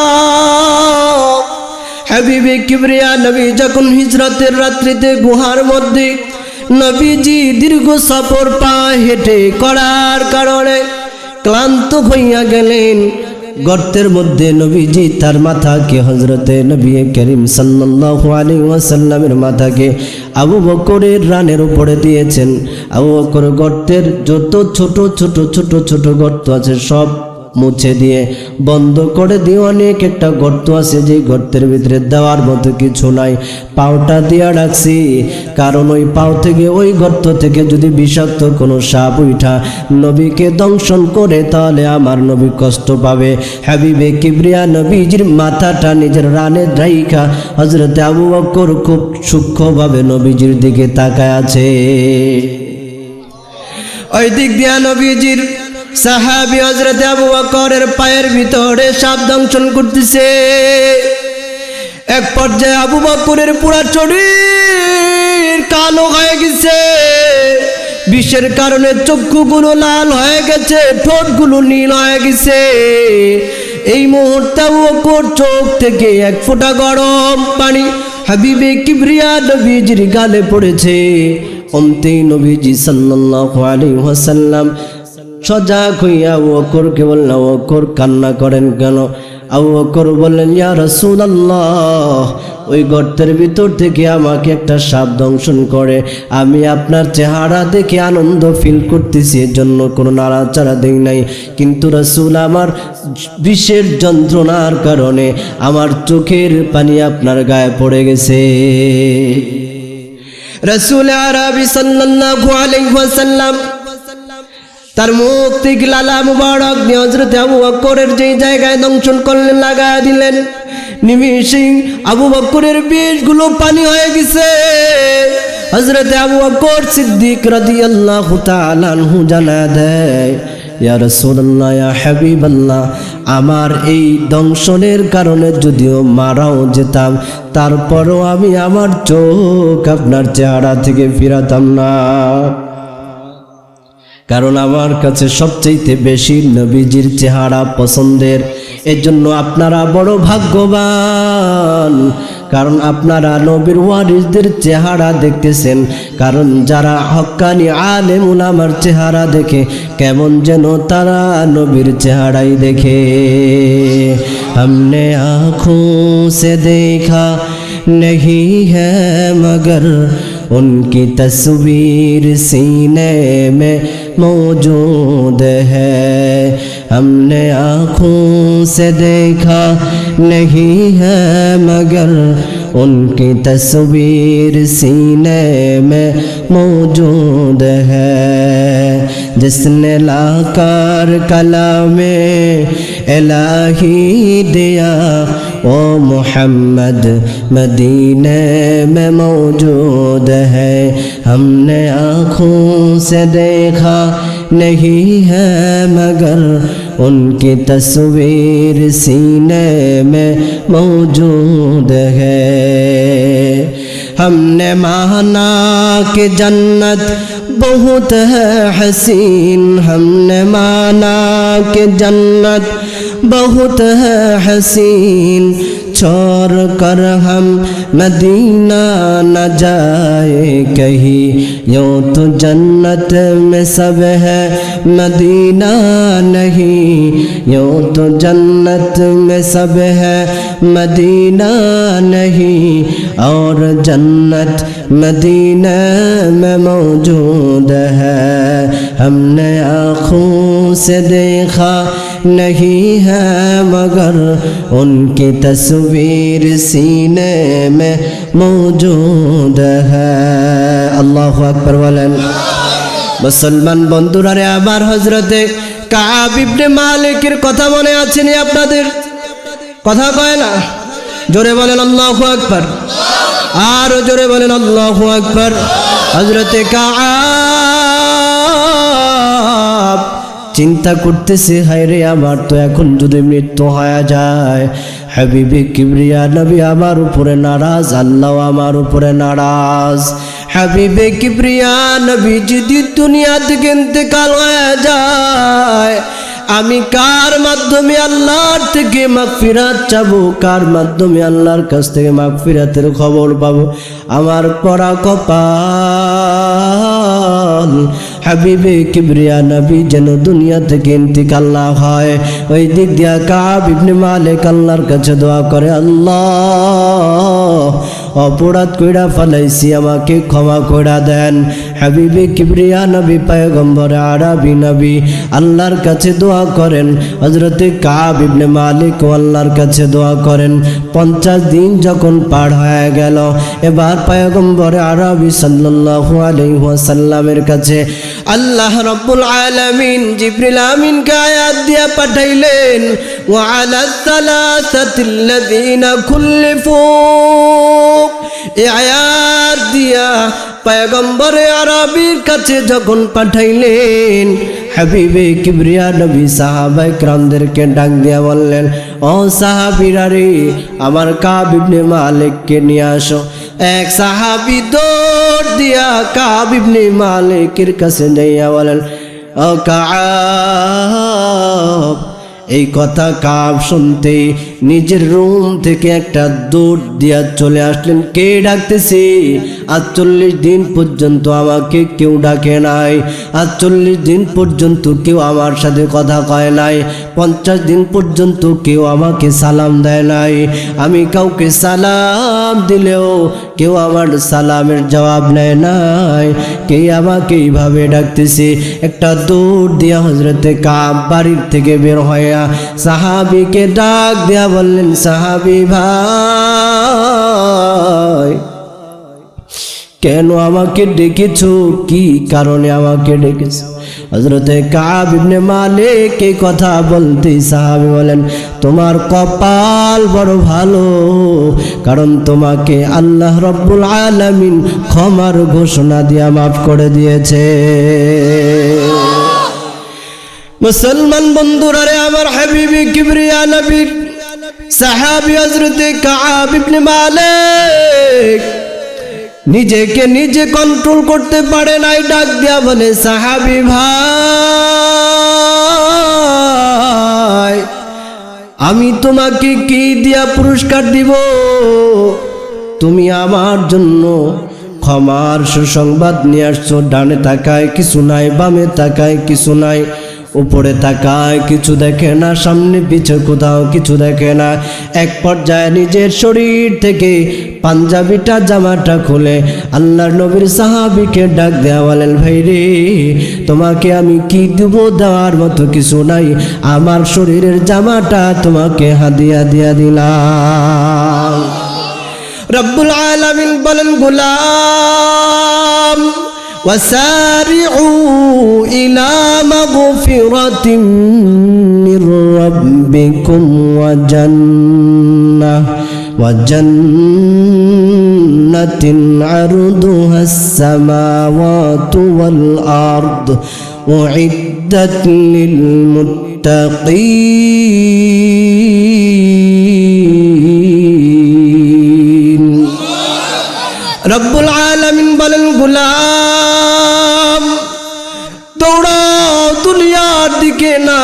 হাবিবে কিবরিয়া নবী যখন হিজরতের রাত্রিতে গুহার মধ্যে নবীজি দীর্ঘ সফর পা হেঁটে করার কারণে ক্লান্ত হইয়া গেলেন। গর্তের মধ্যে নবীজি তার মাথাকে হযরতে নবী করিম সাল্লাল্লাহু আলাইহি ওয়াসাল্লামের মাথাকে আবু বকরের রানের উপরে দিয়েছেন। আবু বকর গর্তের যত ছোট ছোট ছোট ছোট গর্ত আছে সব মুছে দিয়ে বন্ধ করে দিয়ে অনেক একটা গর্ত আছে, যে গর্তের ভিতরে দেওয়ার মতো কিছু নাই, পাওটা দিয়া রাখছি, কারণ ওই পাও থেকে ওই গর্ত থেকে যদি বিষাক্ত কোনো সাপ উঠা নবীকে দংশন করে তাহলে আমার নবী কষ্ট পাবে। হাবিবে কিবরিয়া নবীজির মাথাটা নিজের রানে রাইখা হযরতে আবু বকর খুব সূক্ষ্মভাবে নবীজির দিকে তাকায় আছে। ওই দিক দিয়া নবীজির সাহাবী হযরত আবু বকরের পায়ের ভিতরে সাপ দংশন করতেছে। এক পর্যায়ে আবু বকরের পুরা শরীর কালো হয়ে গেছে, বিষের কারণে চক্ষুগুলো লাল হয়ে গেছে, ঠোঁটগুলো নীল হয়ে গেছে। এই মুহূর্তে আবু বকর চোখ থেকে এক ফোঁটা গরম পানি হাবিবে কিবরিয়া নবীজির গালে পড়েছে। অন্তেই নবীজি সাল্লাল্লাহু আলাইহি ওয়াসাল্লাম সজাগ হইয়া আবু বকরকে বললেন, আবু বকর কান্না করেন কেন? আবু বকর বললেন, ইয়া রাসূলুল্লাহ, ওই গর্তের ভিতর থেকে আমাকে একটা সাপ দংশন করে, আমি আপনার চেহারা দেখে আনন্দ ফিল করতেছি, এর জন্য কোনো নাড়াচাড়া দেই নাই, কিন্তু রাসূল আমার বিষের যন্ত্রণার কারণে আমার চোখের পানি আপনার গায়ে পড়ে গেছে। রাসূল আরবি সাল্লাল্লাহু আলাইহি ওয়াসাল্লাম তার মুখ থেকে লালা মুবারক দিয়ে হযরত আবু বকরের যেই জায়গায় দংশন করলেন লাগায়া দিলেন। নিমিষেই আবু বকরের বিষগুলো পানি হয়ে গেছে। হযরত আবু বকর সিদ্দিক রাদিয়াল্লাহু তাআলা আনহু জানায়া দেয়, ইয়া রাসূলুল্লাহ, ইয়া হাবিবাল্লাহ, আমার এই দংশনের কারণে যদিও মারাও যেতাম, তারপরও আমি আমার চোখ আপনার চেহারা থেকে ফিরাতাম না, কারণ আমার কাছে সবচেয়ে বেশি নবীজির চেহারা পছন্দের। এর জন্য আপনারা বড় ভাগ্যবান, কারণ আপনারা নবীর ওয়ারিসদের চেহারা দেখতেছেন। কারণ যারা হক্কানি আলেম উলামার চেহারা দেখে কেমন যেন তারা নবীর চেহারাই দেখে। हमने आँखों से देखा नहीं है मगर उनकी तस्वीर सीने में मौजूद है। हमने आँखों से देखा नहीं है मगर उनकी तस्वीर सीने में मौजूद है। जिसने लाकर कलामे इलाही दिया ओ मोहम्मद मदीने में मौजूद है। हमने आँखों से देखा नहीं है मगर उनकी तस्वीर सीने में मौजूद है। हमने माना कि जन्नत बहुत है हसीन, हमने माना कि जन्नत बहुत है हसीन, छोड़ कर हम मदीना न जाए कहीं, यूँ तो जन्नत में सब है मदीना नहीं, यूँ तो जन्नत में सब है मदीना नहीं, और जन्नत मदीना में मौजूद है। हमने आँखों से देखा नहीं है मगर उनकी तस्वीर सीने में मौजूद है। अल्लाहु अकबर बोलें। मुसलमान बंधुरा रे आबार हजरते काब इब्ने मालिकेर कथा मने आछे নি আপনাদের? কথা কয় না? জোরে বলেন আল্লাহু আকবার, আর জোরে বলেন আল্লাহু আকবার। হযরতে কাব চিন্তা করতেছে, হায় রে আমার তো এখন যদি মৃত্যু হয়ে যায়, হাবিবে কিবরিয়া নবী আমার উপরে নারাজ, আল্লাহ আমার উপরে নারাজ। হাবিবে কিবরিয়া নবী যদি দুনিয়া থেকে ইন্তেকাল হয়ে যায়, আমি কার মাধ্যমে আল্লাহর থেকে মাগফিরাত চাবো, কার মাধ্যমে আল্লাহর কাছ থেকে মাগফিরাতের খবর পাবো? আমার পরা কপাল। হাবিবে কিবরিয়া নবী যেন দুনিয়া থেকে ইন্তেকাল না হয়, ওই দিক দিয়া কাব ইবনে মালিক আল্লাহর কাছে দোয়া করে, আল্লাহ অপরাধ কইরা ফেলাইছি, আমাকে ক্ষমা কইরা দেন। হাবিবে কিবরিয়া নবী পয়গম্বর আরবি নবী আল্লাহর কাছে দোয়া করেন। হযরতে কাব ইবনে মালিক আল্লাহর কাছে দোয়া করেন। 50 দিন যখন পার হয়ে গেল, এবার পয়গম্বর আরবি সাল্লাল্লাহু আলাইহি ওয়াসাল্লামের কাছে আল্লাহ রাব্বুল আলামিন জিবরিল আমিনকে আয়াত দিয়া পাঠাইলেন, ওয়া আলাস সালাসাতিল্লাযিনা খুল্লিফু। এই আয়াত দিয়া পয়গম্বর আরবির কাছে যখন পাঠাইলেন, হাবিবে কিবরিয়া নবী সাহাবায়ে কেরামদেরকে ডাক দিয়া বললেন, ও সাহাবীরা রে, আমার কাব ইবনে মালিককে নিয়ে আসো। এক সাহাবী দৌড় দিয়া কাব ইবনে মালিকের কাছে যাইয়া বলেন, ও কাব। এই কথা কাব শুনতে নিজের রুম থেকে একটা দৌড় দিয়া চলে আসলেন। কে ডাকতেছে? 48 দিন পর্যন্ত আমাকে কেউ ডাকে নাই, 48 দিন পর্যন্ত কেউ আমার সাথে কথা কয় নাই, 50 দিন পর্যন্ত কেউ আমাকে সালাম দেয় নাই। আমি কাউকে সালাম দিলেও কেউ আমার সালামের জবাব নেয় নাই। কে আমাকে এইভাবে ডাকতেছে? একটা দৌড় দিয়া হযরতে কাব বাড়ির থেকে বের হয়ে সাহাবীকে ডাক দিয়া বললেন, সাহাবী ভাই, কেন আমাকে ডেকেছো? কি কারণে আমাকে ডেকেছো? হযরতে কাব ইবনে মালিক এই কথা বলতেই সাহাবী বলেন, তোমার কপাল বড় ভালো, কারণ তোমাকে আল্লাহ রাব্বুল আলামিন ক্ষমার ঘোষণা দিয়া মাফ করে দিয়েছে। মুসলমান বন্ধুরা রে আমার, হাবিবে কিবরিয়া নবীর সাহাবী হযরতে কাব ইবনে মালিক নিজেকে নিজে কন্ট্রোল করতে পারে নাই, ডাক দিয়া বলে, সাহাবী ভাই, আমি তোমাকে কি দিয়া পুরস্কার দিব? তুমি আমার জন্য ক্ষমার সুসংবাদ নিয়ে আসছো। ডানে তাকায় কিছু নাই, বামে তাকায় কিছু নাই, উপরে তাকায় কিছু দেখে না, সামনে পিছে কোথাও কিছু দেখে না। এক পর্যায়ে নিজের শরীর থেকে পাঞ্জাবিটা জামাটা খুলে আল্লাহর নবীর সাহাবীকে ডাক দেয়া বলেন, ভাই রে, তোমাকে আমি কি দেব? দেওয়ার মতো কিছু নাই, আমার শরীরের জামাটা তোমাকে হাদিয়া দিয়া দিলাম। রব্বুল আলামিন বলেন, গোলাম وسارعوا إلى مغفرة من ربكم وجنة عرضها السماوات والأرض أعدت للمتقين। রব্বুল আলামিন বলেন, গোলাম দৌড়াও দুনিয়ার দিকে না,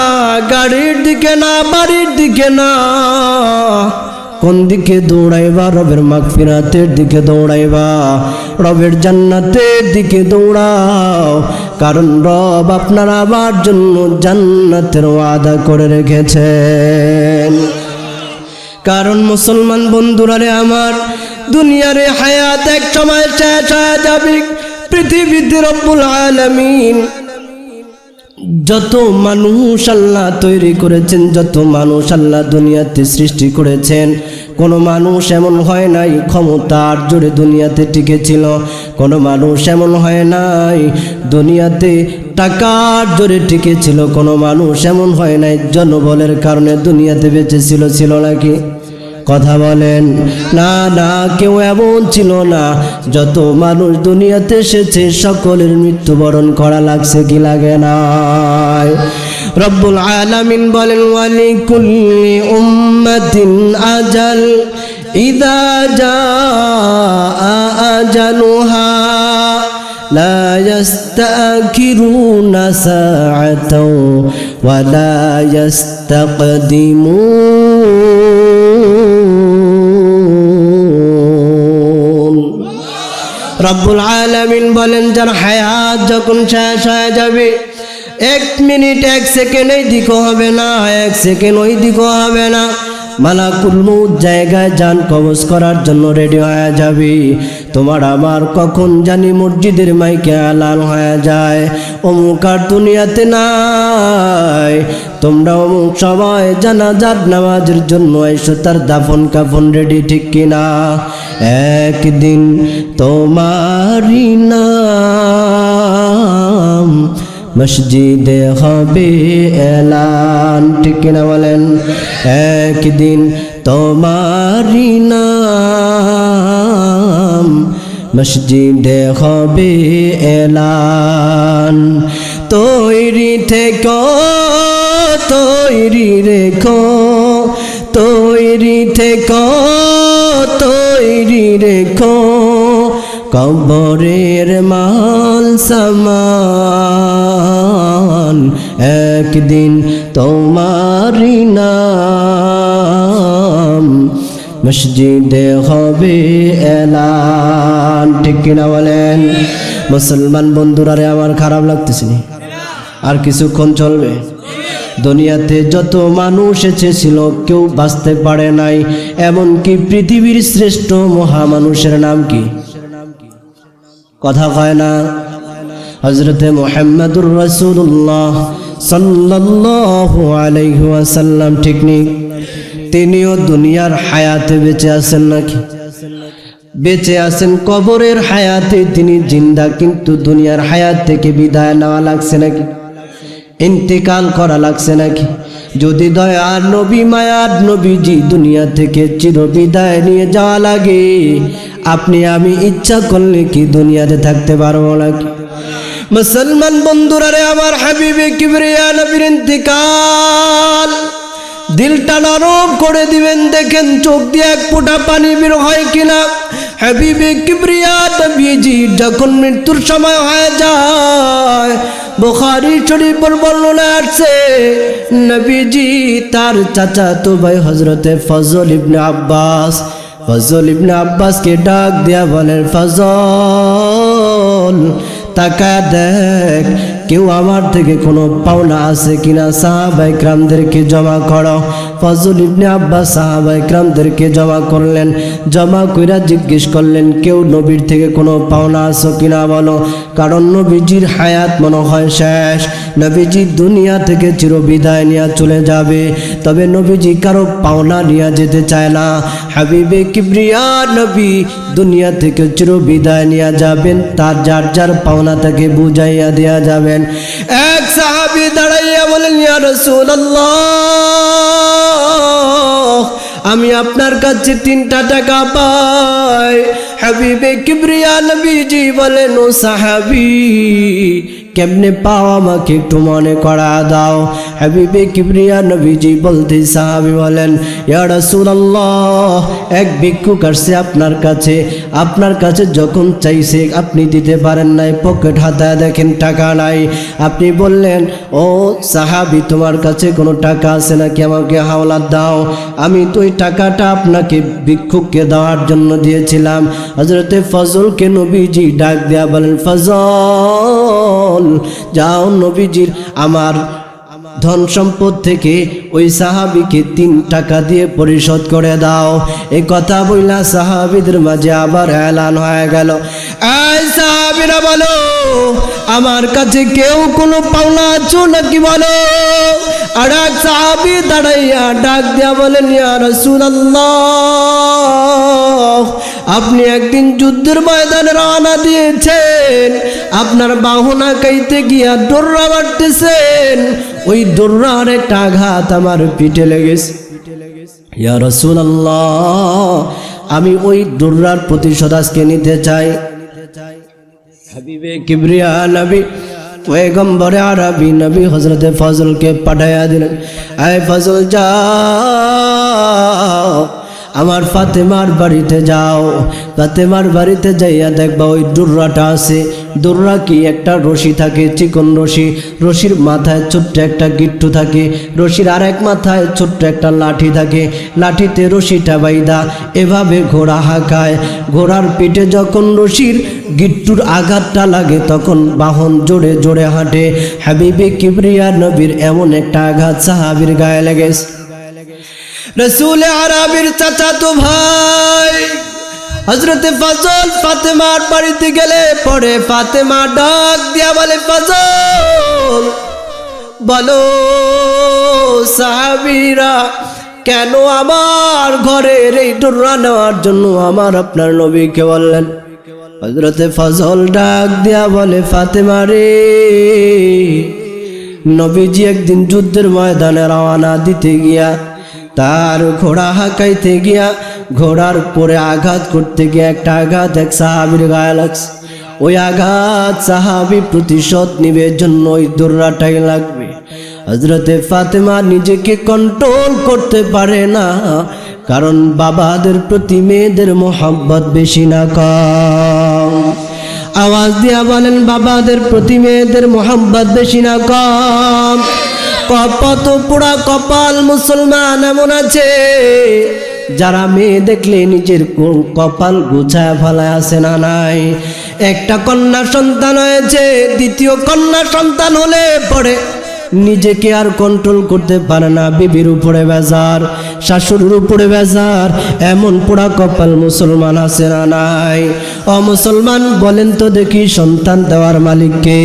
গাড়ির দিকে না, বাড়ির দিকে না। কোন দিকে দৌড়াইবা? রবের মাগফিরাতের দিকে দৌড়াইবা, রবের জান্নাতের দিকে দৌড়াও, কারণ রব আপনার আমার জন্য জান্নাতের ওয়াদা করে রেখেছেন। কারণ মুসলমান বন্ধুরা রে আমার, দুনিয়ারে হায়াত এক সময় শেষ হয়ে যাবে। পৃথিবীতে রব্বুল আলামিন যত মানুষ আল্লাহ তৈরি করেছেন, যত মানুষ আল্লাহ দুনিয়াতে সৃষ্টি করেছেন, কোনো মানুষ এমন হয় নাই ক্ষমতার জোরে দুনিয়াতে টিকেছিল, কোনো মানুষ এমন হয় নাই দুনিয়াতে টাকার জোরে টিকেছিল, কোনো মানুষ এমন হয় নাই জনবলের কারণে দুনিয়াতে বেঁচে ছিল নাকি? কথা বলেন না না, কেউ এমন ছিল না। যত মানুষ দুনিয়াতে এসেছে সকলের মৃত্যুবরণ করা লাগছে কি লাগে না? রব্বুল আলামিন বলেন ওয়ালিকুল্লি উম্মাতিন আজাল ইযা জাআ আজালুহা লা ইস্তাখিরুনা সাআতাও ওয়া লা ইস্তাকদিমুন। রব্বুল আলামিন বলেন যার হায়াত যখন শেষ হয়ে যাবে, 1 মিনিট 1 সেকেন্ড এই দিকও হবে না, 1 সেকেন্ড ওই দিকও হবে না, মালাকুল মউত জায়গায় যান কবজ করার জন্য রেডি হয়ে যাবে। তোমার আমার কখন জানি মসজিদের মাইকে এলান হয়ে যায়, অমুক আর দুনিয়াতে নাই, তোমরা অমুক সবাই জানাজার নামাজের জন্য এসো, তার দাফন কাফন রেডি, ঠিক কিনা? একদিন তোমারই নাম মসজিদে হবে এলান, ঠিক কিনা বলেন? একদিন তোমারই নাম মসজিদে হবে এলান। তৈরি থেকো, তৈরি রেখো, তৈরি থেকো, তৈরি রেখো, কবরের মাল সামান একদিন তোমারই নাম মসজিদে হবে এলান, ঠিক কিনা বলেন? মুসলমান বন্ধুরা রে আমার খারাপ লাগতেছে না? আর কিছুক্ষণ চলবে। দুনিয়াতে যত মানুষ এসেছিল কেউ বাঁচতে পারে নাই, এমনকি পৃথিবীর শ্রেষ্ঠ মহামানুষের নাম কি? কথা কয় না? হযরতে মুহাম্মদুর রাসূলুল্লাহ সাল্লাল্লাহু আলাইহি ওয়াসাল্লাম, ঠিক নেই? তিনিও দুনিয়ার হায়াতে বেঁচে আছেন নাকি? বেঁচে আছেন, কবরের হায়াতে তিনি জিন্দা, কিন্তু দুনিয়ার হায়াত থেকে বিদায় নেওয়া লাগছে নাকি? ইন্তেকাল করা লাগছে নাকি? যদি দয়ার নবী মায়ার নবীজি দুনিয়া থেকে চিরবিদায় নিয়ে যাওয়া লাগে, আপনি আমি ইচ্ছা করলে কি দুনিয়াতে থাকতে পারবো নাকি? মুসলমান বন্ধুরা রে আমার, হাবিবে কিবরিয়া নবীর ইন্তেকাল, দিলটা নরম করে দিবেন, দেখেন চোখ দিয়ে এক ফোঁটা পানি বের হয় কিনা। হাবিবে কিবরিয়া নবীজি যখন মৃত্যুর সময় হয়ে যায়, বুখারী শরীফের বর্ণনা আছে, নবীজি তার চাচাতো ভাই হযরতে ফজল ইবনে আব্বাসকে ডাক দিয়া বলেন, ফজল তাকায় দেখ কেউ আমার থেকে কোনো পাওনা আছে কিনা, সাহাবায়ে কিরামদেরকে জমা করো। ফজল ইবনে আব্বাস সাহাবায়ে কিরামদেরকে জমা করলেন, জমা কইরা জিজ্ঞেস করলেন কেউ নবীর থেকে কোনো পাওনা আছে কিনা বলো, কারণ নবীজির হায়াত মনে হয় শেষ, নবীজি দুনিয়া থেকে চিরবিদায় নিয়ে চলে যাবে, তবে নবীজি কারো পাওনা নিয়ে যেতে চায় না। হাবিবে কিবরিয়া নবী দুনিয়া থেকে চিরবিদায় নিয়ে যাবেন, তার যার যার পাওনা তাকে বুঝাইয়া দেয়া যাবেন। এক সাহাবী দাঁড়াইয়া বলেন, ইয়া রাসূলুল্লাহ, আমি আপনার কাছে 3টা টাকা পাই। হাবিবে কিবরিয়া নবীজি বলেন, ও সাহাবী কেমনে পাও আমাকে একটু মনে করা দাও। হাবিবে কিবরিয়া নবীজি বলতে, সাহাবী বলেন, ইয়া রাসূলুল্লাহ, এক ভিক্ষুক আসছে আপনার কাছে যখন চাইছে আপনি দিতে পারেন নাই, পকেট হাতায় দেখেন টাকা নাই, আপনি বললেন, ও সাহাবী তোমার কাছে কোনো টাকা আছে নাকি, আমাকে হাওলাত দাও। আমি তো ওই টাকাটা আপনাকে ভিক্ষুককে দেওয়ার জন্য দিয়েছিলাম। হযরতে ফজলকে নবীজি ডাক দেয়া বলেন, ফজল যাও নবীজির আমার ধন সম্পদ থেকে ওই সাহাবীকে 3 টাকা দিয়ে পরিশোধ করে দাও। এই কথা বইলা সাহাবীদের মাঝে আবার এলান হয়ে গেল, এই সাহাবীরা বলো আমার কাছে কেউ কোনো পাওনা আছো নাকি বলো। আর এক সাহাবী দাঁড়াইয়া ডাক দিয়া বলেন, ইয়া রাসূলুল্লাহ, আপনি একদিন যুদ্ধের ময়দানে রওনা দিয়েছেন, আপনার বাহনা কাইতে গিয়া ডোররা মারতেছেন, ওই ডোররার একটা আঘাত আমার পিঠে লেগেছে। ইয়া রাসূলুল্লাহ, আমি ওই দুর্রার প্রতিশোধ আজকে নিতে চাই। হাবিবে কিবরিয়া নবী পয়গম্বরে আরবি নবী হযরতে ফজলকে পাঠায়া দিলেন, আয় ফজল যাও আমার ফাতেমার বাড়িতে যাও। ফাতেমার বাড়িতে যাইয়া দেখবা ওই দুর্রাটা আছে। দুর্রা কি একটা রশি থাকে, চিকন রশি, রশির মাথায় ছোট্ট একটা গিট্টু থাকে, রশির আর এক মাথায় ছোট্ট একটা লাঠি থাকে, লাঠিতে রশিটা বাইদা এভাবে ঘোড়া হাঁকায়। ঘোড়ার পিঠে যখন রশির গিট্টুর আঘাতটা লাগে তখন বাহন জোরে জোরে হাঁটে। হাবিবে কিবরিয়া নবীর এমন একটা আঘাত সাহাবীর গায়ে লেগেছে। রসুল আরবির চাচাতো ভাই হযরতে ফজল ফাতেমার বাড়িতে গেলে পরে ফাতেমা ডাক দিয়া বলে, ফজল বলো সাহাবীরা কেন আমার ঘরের এই দুর্রা নেওয়ার জন্য আমার আপনার নবীকে বললেন? হযরতে ফজল ডাক দিয়া বলে, ফাতেমা রে, নবীজি একদিন যুদ্ধের ময়দানে রওনা দিতে গিয়া তার ঘোড়া হাঁকাইতে গিয়া ঘোড়ার পরে আঘাত করতে গিয়া একটা আঘাত এক সাহাবীর গায়ে লাগছে। ওই আঘাত সাহাবী প্রতিশোধ নিবে জন্য ওই দুর্রাটাই লাগবে। হযরতে ফাতেমা নিজেকে কন্ট্রোল করতে পারে না, কারণ বাবাদের প্রতি মেয়েদের মোহাব্বত বেশি না কম? আওয়াজ দিয়া বলেন, বাবাদের প্রতি মেয়েদের মোহাব্বত বেশি না কম? কত পোড়া কপাল মুসলমান এমন আছে যারা মেয়ে দেখলে নিজের কপাল গুছায় ফেলায়, আছে না নাই? একটা কন্যা সন্তান হয়েছে, দ্বিতীয় কন্যা সন্তান হলে পরে নিজেকে আর কন্ট্রোল করতে পারে না, বিবির উপরে বেজার, শাশুড়ির উপরে বেজার, এমন পোড়া কপাল মুসলমান আছে না নাই? ও মুসলমান বলেন তো দেখি, সন্তান দেওয়ার মালিক কে?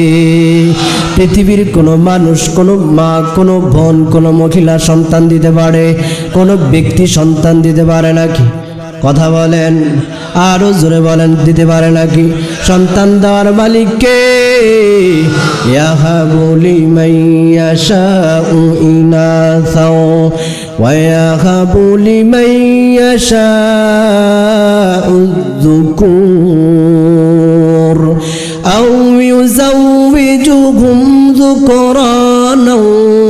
পৃথিবীর কোনো মানুষ, কোনো মা, কোনো বোন, কোনো মহিলা সন্তান দিতে পারে? কোনো ব্যক্তি সন্তান দিতে পারে নাকি? কথা বলেন, আরো জোরে বলেন, দিতে পারে নাকি? সন্তান দেওয়ার মালিক কে? ইয়াহাবু লিমান ইয়াশাউ ইনাসাও ওয়া ইয়াহাবু লিমান ইয়াশাউ যুকুর আও ইউযাওবিজুহুম যুকরানা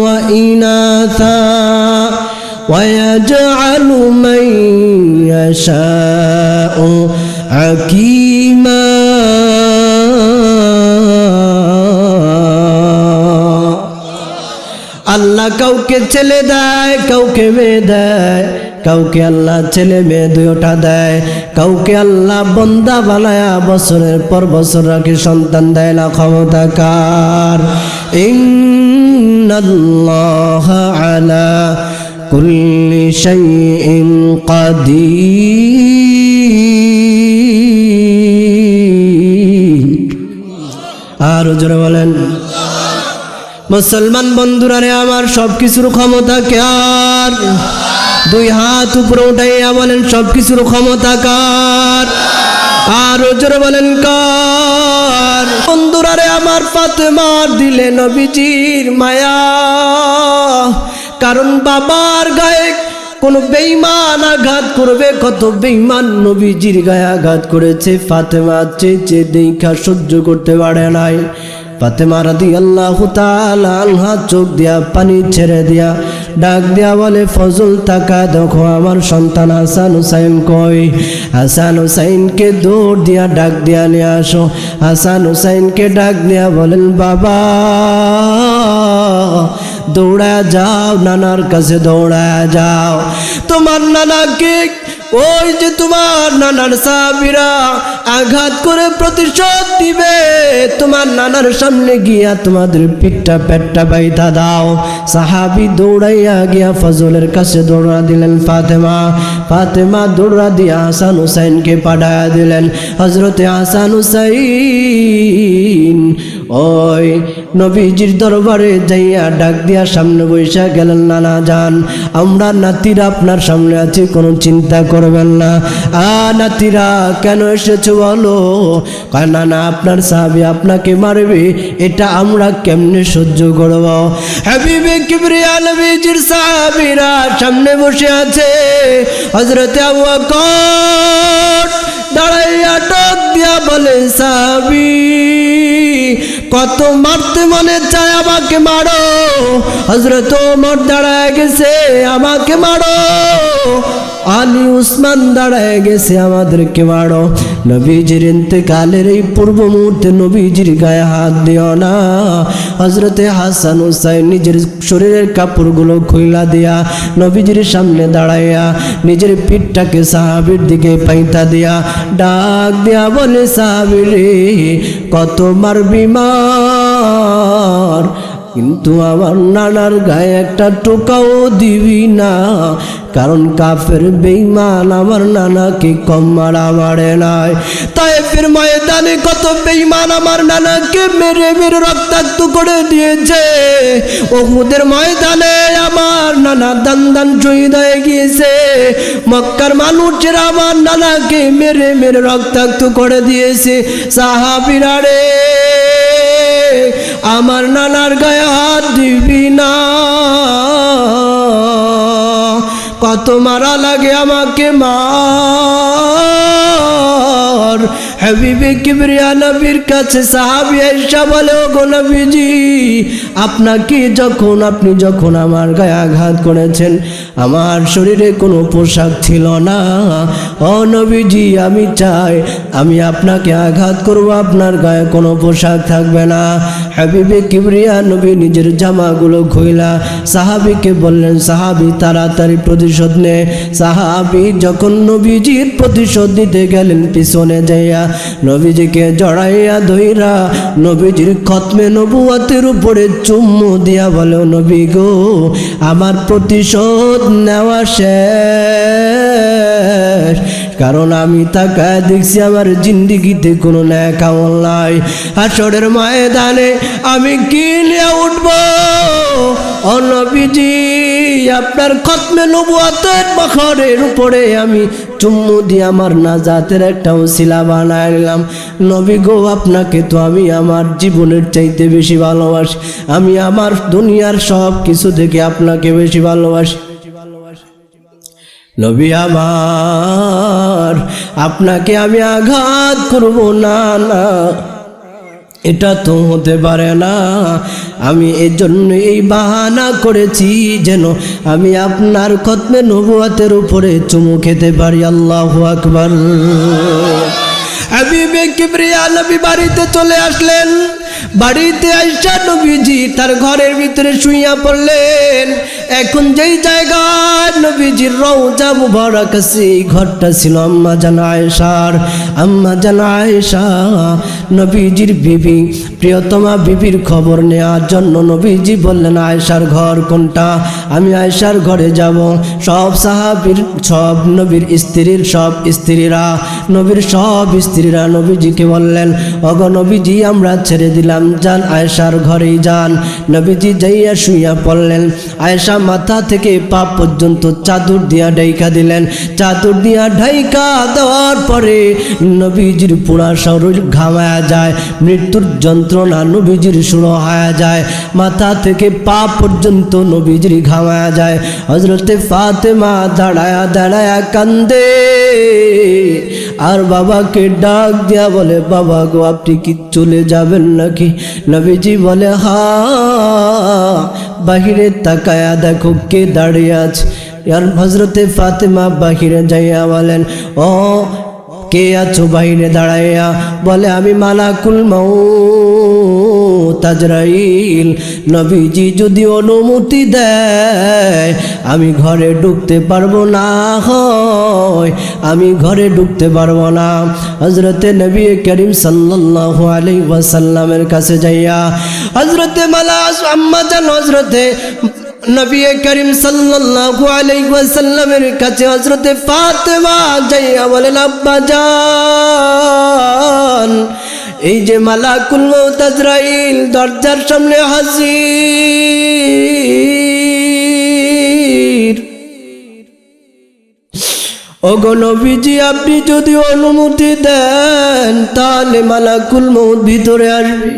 ওয়া ইনাসা ويجعل من يشاء عقيما। আল্লাহ কাউকে ছেলে দেয়, কাউকে মেয়ে দেয়, কাউকে আল্লাহ ছেলে মেয়ে দুইটা দেয়, কাউকে আল্লাহ বন্দা বানায়া বছরের পর বছর রাখে সন্তান দেয় না। ক্ষমতা কার? ইন্নাল্লাহা আলা কুল্লি শাইইন কাদির। আর জোরে বলেন, মুসলমান বন্ধুরা রে আমার, সবকিছুর ক্ষমতা কার? দুই হাত উপরে উঠাইয়া বলেন, সবকিছুর ক্ষমতা কার? আর জোরে বলেন, কার? বন্ধুরা রে আমার, ফাতেমার দিলে নবীজির মায়া, কারণ বাবার গায়ে কোন বেঈমান আঘাত করবে, কত বেঈমান নবীজির গায়ে আঘাত করেছে। ফাতেমা চেয়ে দেখা সহ্য করতে পারে নাই। ফাতেমা রাদিয়াল্লাহু তাআলা আনহা চোখ দিয়া পানি ছেড়ে দিয়া ডাক দিয়া বলে, ফজল তাকা দেখো আমার সন্তান হাসান হুসাইন কই? হাসান হুসাইনকে দৌড় দিয়া ডাক দিয়া নিয়ে আসো। হাসান হুসাইনকে ডাক দিয়া বলেন, বাবা দৌড়া যাও, নানার কাছে দৌড়া যাও। তোমার নানাকে, ওই যে তোমার নানার সাহাবীরা আঘাত করে প্রতিশোধ দিবে, তোমার নানার সামনে গিয়া তোমাদের পিঠটা পেটটা বাইধা দাও। সাহাবী দৌড়াইয়া গিয়া ফজলের কাছে দৌড়া দিলেন ফাতেমা। ফাতেমা দৌড়া দিয়া হাসান হুসাইনকে পাঠাইয়া দিলেন। হযরতে হাসান হুসাইন ওই নবীজির দরবারে যাইয়া ডাক দিয়া সামনে বৈশা গেলেন, নানা যান, আমরা নাতিরা আপনার সামনে আছি, কোনো চিন্তা করবেন না। নাতিরা কেন এসেছো বলো? কয় নানা, আপনার সাহাবী আপনাকে মারবে, এটা আমরা কেমনে সহ্য করব? হাবিবে কিবরিয়া নবীজির সাহাবীরা সামনে বসে আছে। হযরতে আবু বকর দাঁড়াইয়া ডাক দিয়া বলে, সাহাবী কত মারতে মনে চায়, আমাকে মারো। হযরত ওমর দাঁড়ায় গেছে, আমাকে মারো। আলী উসমান দাঁড়ায় গেছে, আমাদেরকে মারো। নবীজির ইন্তেকালের এই পূর্ব মুহূর্তে নবীজির গায়ে হাত দিও না। হযরতে হাসান হুসাইন নিজের শরীরের কাপড়গুলো খুইলা দিয়া নবীজির সামনে দাঁড়াইয়া নিজের পিঠটাকে সাহাবীর দিকে পাইতা দিয়া ডাক দিয়া বলে, সাহাবী রে, কত মারবি মার, কিন্তু আমার নানার গায়ে একটা টোকাও দিবি না, কারণ কাফের বেঈমান আমার নানাকে কম মারা মারে নাই। তায়েফের ময়দানে কত বেঈমান আমার নানাকে মেরে মেরে রক্তাক্ত করে দিয়েছে। উহুদের ময়দানে আমার নানা দান দান শহীদ হয়ে গিয়েছে। মক্কার মানুষেরা আমার নানাকে মেরে মেরে রক্তাক্ত করে দিয়েছে। সাহাবীরা রে, আমার নানার গায়ে হাত দিবি না, কত মারা লাগে আমাকে মার। হাবিবে কিবরিয়া নবীর কাছে সাহাবী আয়েশা বলে, ও গো নবীজি, আপনি যখন আমার গায়ে আঘাত করেছেন, আমার শরীরে কোনো পোশাক ছিল না। ও নবীজি, আমি চাই আমি আপনাকে আঘাত করব, আপনার গায়ে কোনো পোশাক থাকবে না। হাবিবে কিবরিয়া নবী নিজের জামাগুলো খুইলা সাহাবীকে বললেন, সাহাবী তাড়াতাড়ি প্রতিশোধ নে। সাহাবী যখন নবীজির প্রতিশোধ দিতে গেলেন, পিছনে যাইয়া নবীজিকে জড়াইয়া ধইরা নবীজির খতমে নবুয়তের উপরে চুম্মু দিয়া বলে, নবী গো, আমার প্রতিশোধ নেওয়া শেষ, কারণ আমি তাকায় দেখছি আমার জিন্দেগিতে কোনো নেক আমল নাই। হাসরের ময়দানে আমি কি নিয়ে উঠব? ও নবীজি, আপনার খতমে নবুয়তের বখরের উপরে আমি চুম্মু দিয়ে আমার নাজাতের একটা ওসিলা বানায় নিলাম। নবী গো, আপনাকে তো আমি আমার জীবনের চাইতে বেশি ভালোবাসি, আমি আমার দুনিয়ার সব কিছু থেকে আপনাকে বেশি ভালোবাসি। নবী আমার, আপনাকে আমি আঘাত করব না, না, এটা তো হতে পারে না। আমি এর জন্য এই বাহানা করেছি যেন আমি আপনার খতমে নবুয়তের উপরে চুমু খেতে পারি। আল্লাহু আকবার। হাবিবে কিবরিয়া নবী বাড়িতে চলে আসলেন। বাড়িতে আয়েশা নবীজি তার ঘরের ভিতরে শুইয়া পড়লেন। এখন যেই জায়গায় নবীজির রওজা মুবারক আছে, এই ঘরটা ছিল আম্মা জান আয়েশার। আম্মা জান আয়েশা নবীজির বিবি, প্রিয়তমা বিবির খবর নেওয়ার জন্য নবীজি বললেন, আয়েশার ঘর কোনটা? আমি আয়েশার ঘরে যাব। সব সাহাবীর, সব নবীর স্ত্রীর, সব স্ত্রীরা, নবীর সব স্ত্রীরা নবীজিকে বললেন, ওগো নবীজি, আমরা ছেড়ে দিলাম, যান আয়েশার ঘরেই যান। নবীজি যাইয়া শুইয়া পড়লেন। আয়েশা মাথা থেকে পা পর্যন্ত চাদর দিয়া ঢাইকা দিলেন। চাদর দিয়া ঢাইকা দেওয়ার পরে নবীজির পুরা শরীর ঘামায়া যায়, মৃত্যুর যন্ত্রণা নবীজির শুরু হয়ে যায়, মাথা থেকে পা পর্যন্ত নবীজির ঘামায়া যায়। হযরতে ফাতেমা দাঁড়ায়া দাঁড়ায়া কান্দে আর বাবাকে ডাক দিয়া বলে, বাবা গো, আপনি কি চলে যাবেন নাকি? নবীজি বলে, হ্যাঁ, বাহিরে তাকায়া দেখো কে দাঁড়িয়ে আছে। আর হযরতে ফাতেমা বাহিরে যাইয়া বলেন, ও কে আছো বাহিরে দাঁড়াইয়া? বলে, আমি মালাকুল মউত আজরাইল। নবীজি যদি অনুমতি দেয় আমি ঘরে ঢুকতে পারবো না, হয় আমি ঘরে ঢুকতে পারবো না। হযরতে নবী করিম সাল্লাল্লাহু আলাইহি ওয়াসাল্লামের কাছে যাইয়া হযরতে আম্মা জান হযরতে নবী করিম সাল্লাল্লাহু আলাইহি ওয়াসাল্লামের কাছে হযরতে ফাতেমা যাইয়া বলেন, আব্বা জান, এই যে মালাকুল মউত আজরাইল দরজার সামনে হাজির। ওগো নবীজি, আপনি যদি অনুমতি দেন তাহলে মালাকুল মউত ভিতরে আসবে।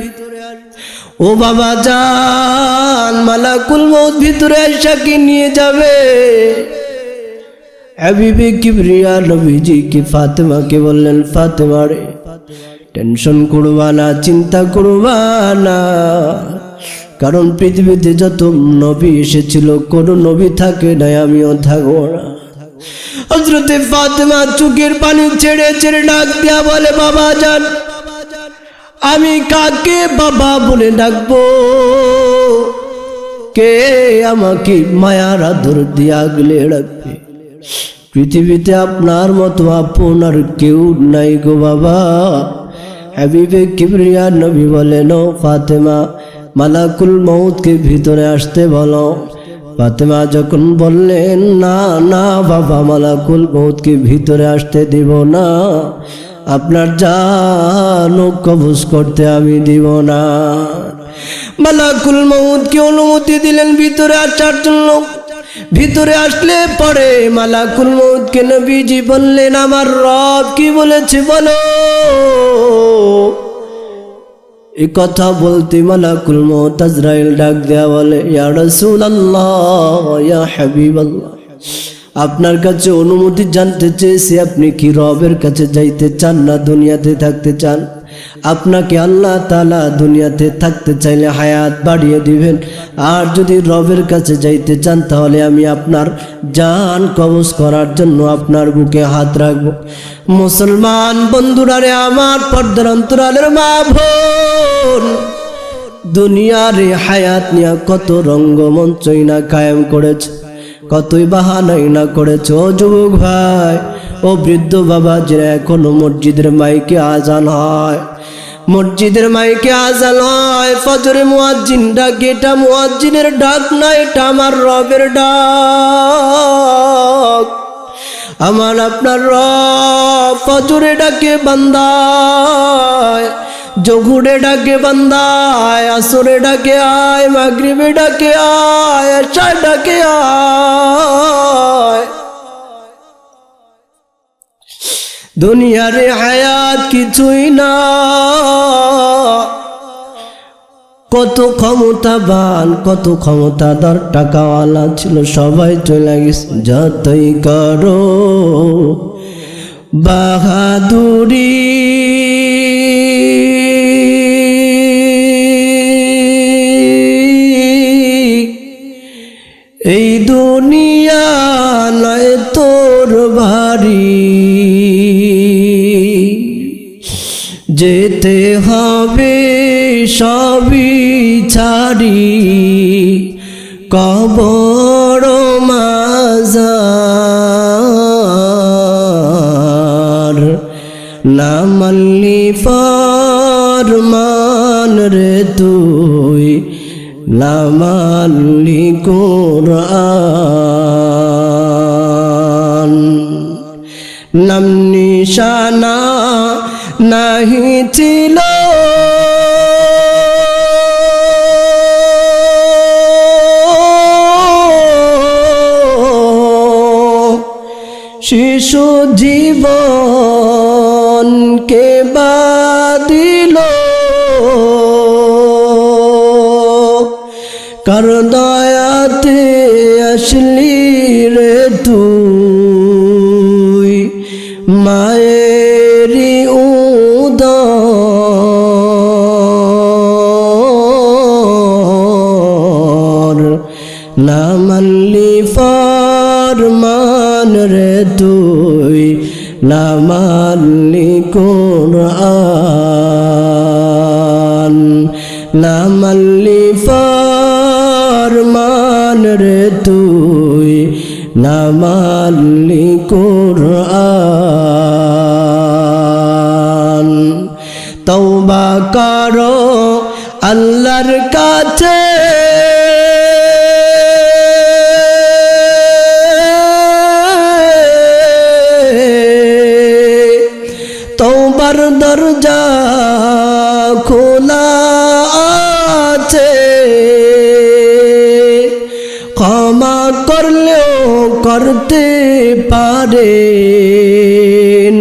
ও বাবা জান, মালাকুল মউত ভিতরে এসে কি নিয়ে যাবে? হাবিবে কিবরিয়া নবীজি কি ফাতেমাকে বললেন, ফাতেমা রে, টেনশন করবা না, চিন্তা করবা না, কারণ পৃথিবীতে যত নবী এসেছিল কোন নবী থাকে নাই, আমিও থাকবো না। হযরতে ফাতেমা চোখের পানি ছেড়ে ছেড়ে ডাক দিয়া বলে, বাবা জান, আমি কাকে বাবা বলে ডাকবো? কে আমাকে মায়ার আদর দিয়ে আগলে রাখবে? পৃথিবীতে আপনার মতো আপন আর কেউ নাই গো বাবা। হাবিবে কিবরিয়া নবী বলেন, ও ফাতেমা, মালাকুল মউতকে ভিতরে আসতে বলো। ফাতেমা যখন বললেন, না না বাবা, মালাকুল মউতকে ভিতরে আসতে দিব না, আপনার জান কবজ করতে আমি দিব না। মালাকুল মউতকে অনুমতি দিলেন ভিতরে আসার জন্য। ভিতরে আসলে পরে মালাকুল মউতকে নবীজি বললেন, আমার রব কি বলেছে বলো। এই কথা বলতে মালাকুল মউত আজরাইল ডাক দেয়া বলে, ইয়া রাসূলুল্লাহ, ইয়া হাবিবাল্লাহ, আপনার কাছে অনুমতি জানতে চেয়েছি, আপনি কি রবের কাছে যাইতে চান না দুনিয়াতে থাকতে চান? আপনাকে আল্লাহ তাআলা দুনিয়াতে থাকতে চাইলে হায়াত বাড়িয়ে দিবেন, আর যদি রবের কাছে যাইতে চান তাহলে আমি আপনার জান কবজ করার জন্য আপনার বুকে হাত রাখবো। মুসলমান বন্ধুরা রে আমার, পর্দার অন্তরালের মা বোন, দুনিয়ার হায়াত নিয়ে কত রঙ্গমঞ্চই না কায়েম করেছে, কতই বাহানাই না করেছে। ও যুবক ভাই, ও বৃদ্ধ বাবা, যারা এখনো মসজিদের মাইকে আজান হয়, মসজিদের মাইকে আজান হয়, ফজরে মুয়াজ্জিন ডাকে, এটা মুয়াজ্জিনের ডাক না, এটা আমার রবের ডাক। আমার আপনার রব ফজরে ডাকে বান্দায়, জোহরে ডাকে বান্দায়, আসরে ডাকে আয়, মাগরিবে ডাকে আয়, এশায় ডাকে আয়। দুনিয়ার হায়াত কিছুই না। কত ক্ষমতাবান, কত ক্ষমতাধর টাকাওয়ালা ছিল, সবাই চলে গেছে। যতই করো বাহাদুরি, এই দুনিয়া নয় তোর বাড়ি, যেতে হবে সবই ছাড়ি, কবর মাজার, না মানলি ফরমান রে তুই, না মানলি কুরআন। নাম নিশানা নাহি ছিল, শিশু জীবন কে বাদিল, কার দয়াতে আসলি রে তুই, মায়েরি উদর, না মানলি ফরমান রে তুই, না মানলি কুরআন, না মানলি ফরমান রে তুই, না মানলি কুরআন। তওবা করো আল্লাহর কাছে, তওবার দরজা করলেও করতে পারেন,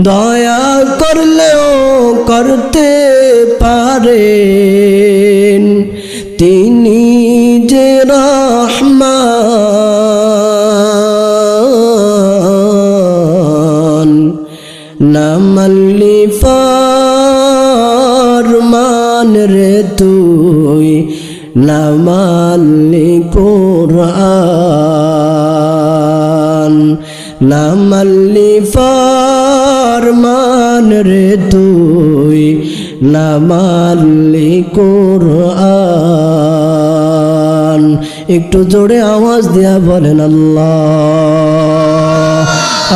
দয়া করলেও করতে পারেন, তিনি যে রহমান। না মানলি ফরমান রে তুই, না মানলি কুরআন, না মানলি ফরমান রে তুই, না মানলি কুরআন। একটু জোরে আওয়াজ দিয়া বলেন আল্লাহ।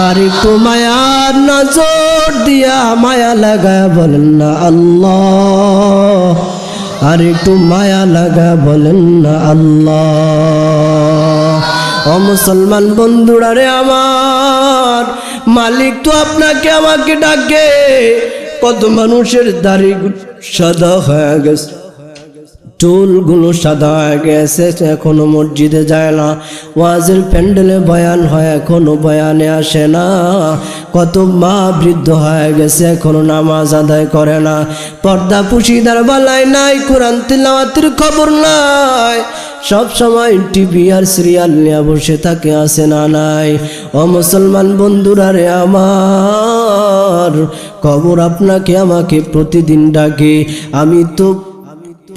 আর একটু মায়ার নজর দিয়া মায়া লাগা বলেন না আল্লাহ। আর একটু মায়া লাগা বলেন না আল্লাহ। ও মুসলমান বন্ধুরা রে আমার, মালিক তো আপনাকে আমাকে ডাকে। কত মানুষের দাড়ি সাদা হয়ে গেছে, চুলগুলো সাদা হয়ে গেছে, এখনো মসজিদে যায় না। ওয়াজের প্যান্ডেলে বয়ান হয়, এখনো বয়ানে আসে না। কত মা বৃদ্ধ হয়ে গেছে, এখনো নামাজ আদায় করে না। পর্দা পুশিদার বালাই নাই, কোরআন তিলাওয়াতের খবর নাই, সব সময় টিভি আর সিরিয়াল নিয়ে বসে থাকে, আছে না নাই? ও মুসলমান বন্ধুরা রে আমার, কবর আপনাকে আমাকে প্রতিদিন ডাকে। আমি তো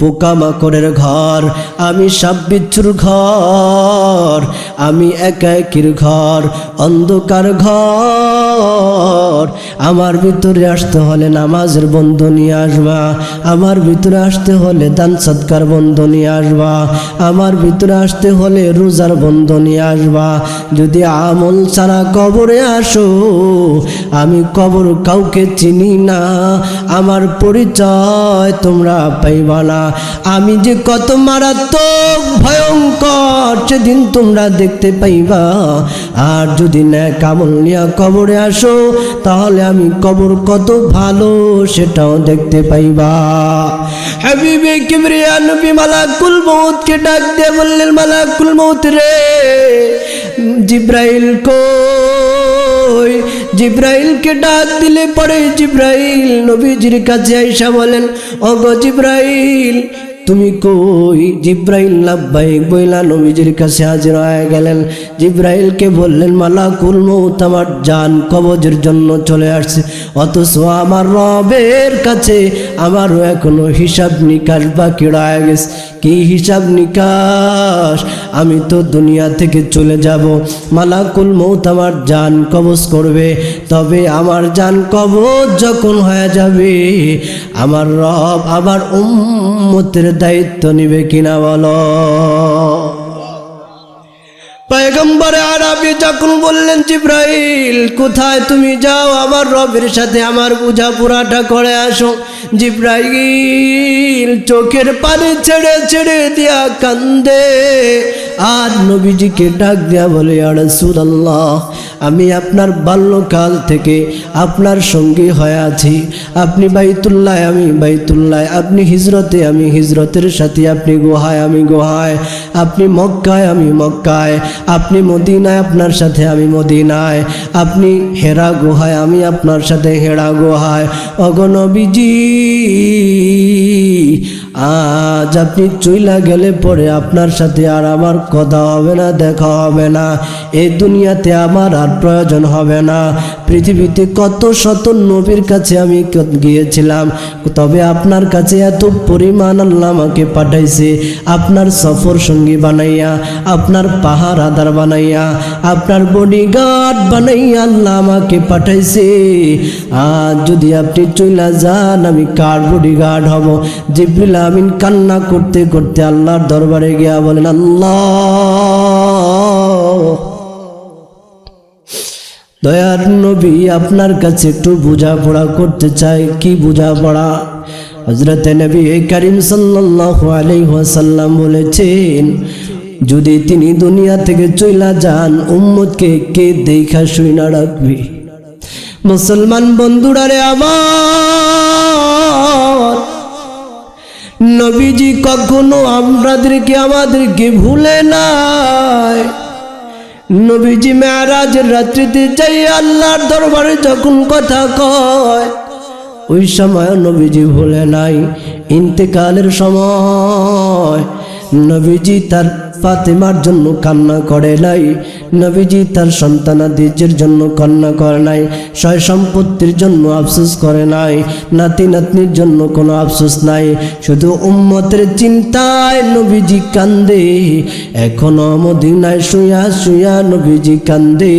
পোকামাকড়ের ঘর, আমি সাপ বিচ্ছুর ঘর, আমি একাকির ঘর, অন্ধকার ঘর। আমার ভিতরে আসতে হলে নামাজের বন্ধ নিয়ে আসবা, আমার ভিতরে আসতে হলে দান সদকার বন্ধ নিয়ে আসবা, আমার ভিতরে আসতে হলে রোজার বন্ধ নিয়ে আসবা। যদি আমল ছাড়া কবরে আসো, আমি কবর কাউকে চিনি না, আমার পরিচয় তোমরা পাইবা না। আমি যে কত মারাত্মক ভয়ঙ্কর সেদিন তোমরা দেখতে পাইবা। আর যদি নেক আমল নিয়ে কবরে আসো, তাহলে আমি কবর কত ভালো সেটাও দেখতে পাইবা। হাবিবে কিবরিয়া নবী মালাকুল মউতকে ডাক দিয়ে বললেন, মালাকুল মউত রে, জিব্রাইল কই? জিব্রাইলকে ডাক দিলে পরে জিব্রাইল নবীজির কাছে আইসা বলেন, ওগো জিব্রাইল তুমি কই? জিব্রাইল লাব্বাইক বইলা নবীজির কাছে হাজির হয়ে গেলেন। জিব্রাইলকে বললেন, মালাকুল মউত আমার জান কবজের জন্য চলে আসছে, অথচ আমার রবের কাছে আমারও এখনো হিসাব নিকাশ বাকি রয়ে গেছে। কি হিসাব নিকাশ? আমি তো দুনিয়া থেকে চলে যাব, মালাকুল মউত আমার জান কবজ করবে। তবে আমার জান কবজ যখন হয়ে যাবে, আমার রব আমার উম্মতের দায়িত্ব নিবে কিনা বলো? পয়গম্বর আরবি যখন বললেন, জিব্রাইল কোথায় তুমি যাও, আমার রবের সাথে আমার বোঝাপড়াটা করে আসো। জিব্রাইল চোখের পানি ছেড়ে ছেড়ে দিয়া কান্দে, আর নবীজিকে ডাক দিয়া বলে, ইয়া রাসূলুল্লাহ, আমি আপনার বাল্যকাল থেকে আপনার সঙ্গী হয়ে আছি। আপনি বাইতুল্লাহ, আমি বাইতুল্লাহ, আপনি হিজরতে, আমি হিজরতের সাথে, আপনি গুহায়, আমি গুহায়, আপনি মক্কায়, আমি মক্কায়, আপনি মদিনায়, আপনার সাথে আমি মদিনায়, আপনি হেরা গুহায়, আমি আপনার সাথে হেরা গুহায়। ওগো নবীজি, আজ আপনি চইলা গেলে পরে আপনার সাথে আর আমার কথা হবে না, দেখা হবে না, এই দুনিয়াতে আমার আর প্রয়োজন হবে না। পৃথিবীতে কত শত নবীর কাছে আমি গিয়েছিলাম, তবে আপনার কাছে এত পরিমাণ আল্লাহ আমাকে পাঠাইছে, আপনার সফর সঙ্গী বানাইয়া, আপনার পাহাড় আদার বানাইয়া, আপনার বডিগার্ড বানাইয়া আল্লাহ আমাকে পাঠাইছে। আজ যদি আপনি চইলা যান, আমি কার বডিগার্ড হব? জিবরিল আমিন কান্না করতে করতে আল্লাহর দরবারে গিয়া বলেন, আল্লাহ, দয়ার নবী আপনার কাছে একটু বোঝাপড়া করতে চাই। কি বোঝাপড়া? হযরত নবী করিম সাল্লাল্লাহু আলাইহি ওয়াসাল্লাম বলেছেন, যদি তিনি দুনিয়া থেকে চইলা যান, উম্মতকে কে দেখা শুইনা রাখবে? মুসলমান বন্ধুরা রে আমার, নবীজি কখনো আমাদেরকে ভুলে নাই। নবীজি মেরাজের রাত্রিতে যাই আল্লাহর দরবারে যখন কথা কয়, ওই সময় নবীজি ভুলে নাই। ইন্তেকালের সময় নবীজি তার ফাতেমার জন্য কান্না করে নাই, নবীজি তার সন্তানাদির জন্য কান্না করে নাই, সয় সম্পত্তির জন্য আফসোস করে নাই, নাতি নাতনির জন্য কোনো আফসোস নাই, শুধু উম্মতের চিন্তায় নবীজি কান্দে। এখনো মদিনায় শুয়া শুয়া নবীজি কান্দে,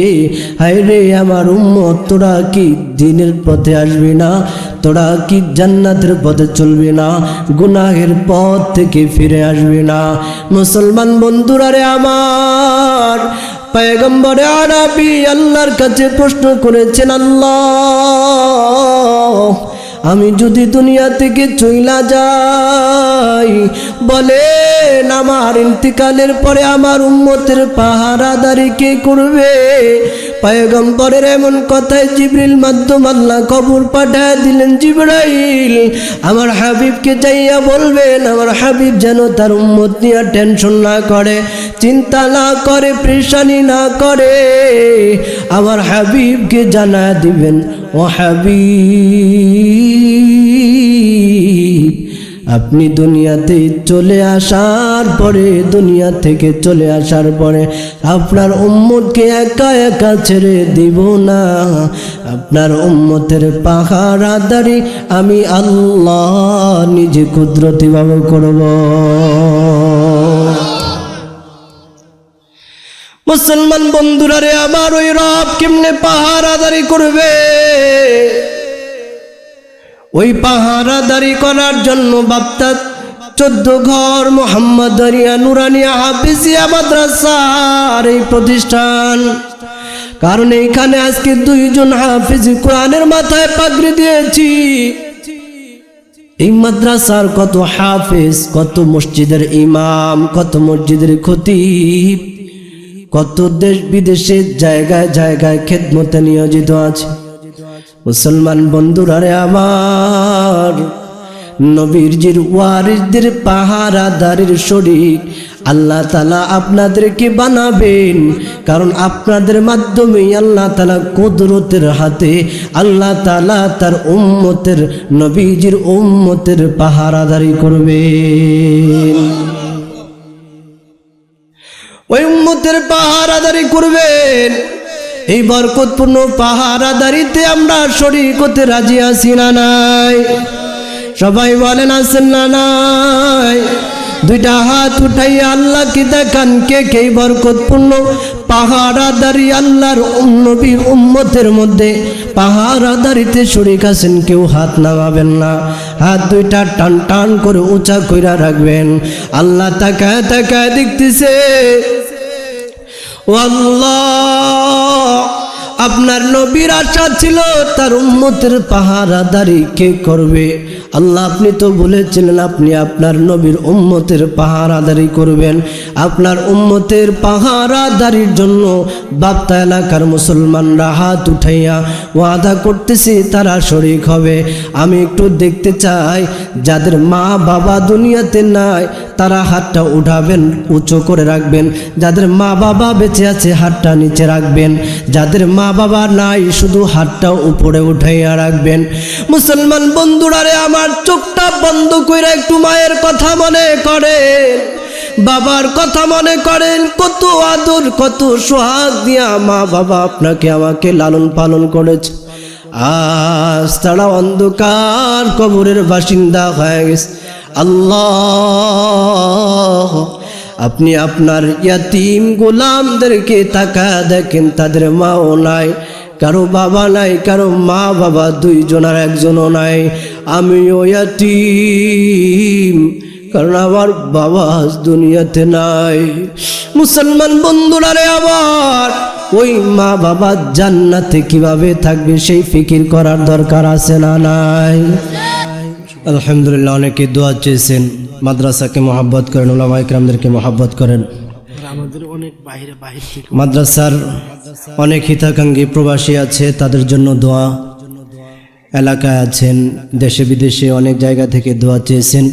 হায় রে আমার উম্মত, তোরা কি দ্বীনের পথে আসবি না? তোরা কি জান্নাতের পথে চলবি না? গুনাহের পথ থেকে ফিরে আসবি না? মুসলমান বন্ধুরা রে আমার, পয়গম্বরে আরবি আল্লাহর কাছে প্রশ্ন করেছেন, আল্লাহ আমি যদি দুনিয়া থেকে চইলা যাই, বলেন আমার ইন্তিকালের পরে আমার উম্মতের পাহারাদারি কে করবে? পয়গম্বরের এমন কথায় জিবরিল মাধ্যম আল্লাহ খবর পাঠায় দিলেন, জিবরাইল আমার হাবিবকে যাইয়া বলবেন, আমার হাবিব যেন তার উম্মত নিয়ে টেনশন না করে, চিন্তা না করে, পেরেশানি না করে। আমার হাবিবকে জানা দিবেন, ও হাবিব আপনি দুনিয়াতে চলে আসার পরে, দুনিয়া থেকে চলে আসার পরে আপনার উম্মতকে একা একা ছেড়ে দিব না। আপনার উম্মতের পাহারাদারি আমি আল্লাহ নিজে কুদরতিভাবে করব। মুসলমান বন্ধুরা রে আমার, ওই রব কেমনে পাহারাদারি করবে? ওই পাহারাদারি করার জন্য বাপ্তা 14 ঘর মোহাম্মদরিয়া নুরানিয়া হাফিজিয়া মাদ্রাসার এই প্রতিষ্ঠান। কারণ এইখানে আজকে 2 জন হাফিজ কোরআনের মাথায় পাগড়ি দিয়েছি। এই মাদ্রাসার কত হাফিজ, কত মসজিদের ইমাম, কত মসজিদের খতিব, কত দেশ বিদেশে জায়গায় জায়গায় খেদমতে নিয়োজিত আছে। মুসলমান বন্ধুরা রে আমার, নবীর ওয়ারিসদের পাহারাদারির শরীক আল্লাহ তাআলা আপনাদেরকে বানাবেন। কারণ আপনাদের মাধ্যমেই আল্লাহ তাআলা কুদরতের হাতে আল্লাহ তাআলা তার উম্মতের, নবীজির উম্মতের পাহারাদারি করবেন। ওই উম্মতের পাহারাদারি করবেন। এই বরকতপূর্ণ পাহারাদারিতে আমরা শরীক হতে রাজি আছি না নাই? সবাই বলেন আছেন না নাই? 2টা হাত উঠাইয়া আল্লাহকে দেখান, কে কে বরকতপূর্ণ পাহারাদারি আল্লাহর নবীর উম্মতের মধ্যে পাহারাদারিতে শরীক আছেন? কেউ হাত নামাবেন না, হাত 2টা টান টান করে উঁচা কইরা রাখবেন। আল্লাহ তাকায় তাকায় দেখতেছে। ও আল্লাহ, আপনার নবীর আশা ছিল তার উম্মতের পাহারাদারি কে করবে? আল্লাহ আপনি তো বলেছিলেন আপনি আপনার নবীর উম্মতের পাহারাদারি করবেন। আপনার উম্মতের পাহারাদারির জন্য বাপ্তা এলাকার মুসলমানরা হাত উঠাইয়া ওয়াদা করতেছে তারা শরীক হবে। আমি একটু দেখতে চাই যাদের মা বাবা দুনিয়াতে নাই তারা হাতটা উঠাবেন, উঁচু করে রাখবেন। যাদের মা বাবা বেঁচে আছে হাতটা নিচে রাখবেন। যাদের মা বাবা নাই শুধু হাতটা উপরে উঠাইয়া রাখবেন। মুসলমান বন্ধুরা রে আমার, চোখটা বন্ধ করে একটু মায়ের কথা মনে করেন, বাবার কথা মনে করেন। কত আদর, কত সোহাগ দিয়া মা বাবা আপনাকে আমাকে লালন পালন করেছে। আজ তারা অন্ধকার কবরের বাসিন্দা হয়ে গেছে। আল্লাহ, আপনি আপনার ইয়াতিম গোলামদেরকে তাকায় দেখেন, তাদের মাও নাই, কারো বাবা নাই, কারো মা বাবা 2 জনের একজনও নাই। আমিও ইয়াতিম, কারণ আমার বাবা দুনিয়াতে নাই। মুসলমান বন্ধুরা রে আমার, ওই মা বাবা জান্নাতে কিভাবে থাকবে সেই ফিকির করার দরকার আছে না নাই? আলহামদুলিল্লাহ, অনেকে দোয়া চেয়েছেন। মাদ্রাসাকে মহব্বত করেন, উলামা ইকরামদেরকে মহব্বত করেন। আমাদের অনেক বাইরে থেকে মাদ্রাসার অনেক হিতাকাঙ্ক্ষী প্রবাসী আছে, তাদের জন্য দোয়া। এলাকায় আছেন, দেশে বিদেশে অনেক জায়গা থেকে দোয়া চেয়েছেন।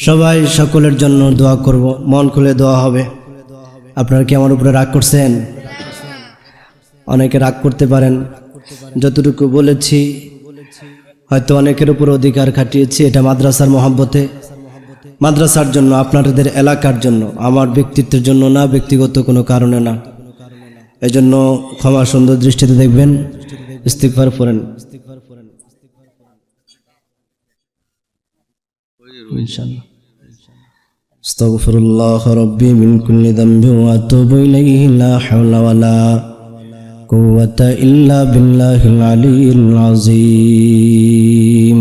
সবাই সকলের জন্য দোয়া করব, মন খুলে দোয়া হবে। আপনারা কি আমার উপরে রাগ করছেন? অনেকে রাগ করতে পারেন। যতটুকু বলেছি হয়তো অনেকের উপর অধিকার খাটিয়েছি, এটা মাদ্রাসার মহব্বতে, মাদ্রাসার জন্য, আপনাদের এলাকার জন্য, আমার ব্যক্তিত্বের জন্য না, ব্যক্তিগত কোনো কারণে না। এজন্য ক্ষমা সুন্দর দৃষ্টিতে দেখবেন। ইস্তিগফার পড়েন ইনশাআল্লাহ। আস্তাগফিরুল্লাহ রাব্বি মিন কুল্লি যামবি ওয়া আতুবু ইলাইহি লা হাওলা ওয়ালা কুওয়াতা ইল্লা বিল্লাহিল আলিয়্যিল আযীম।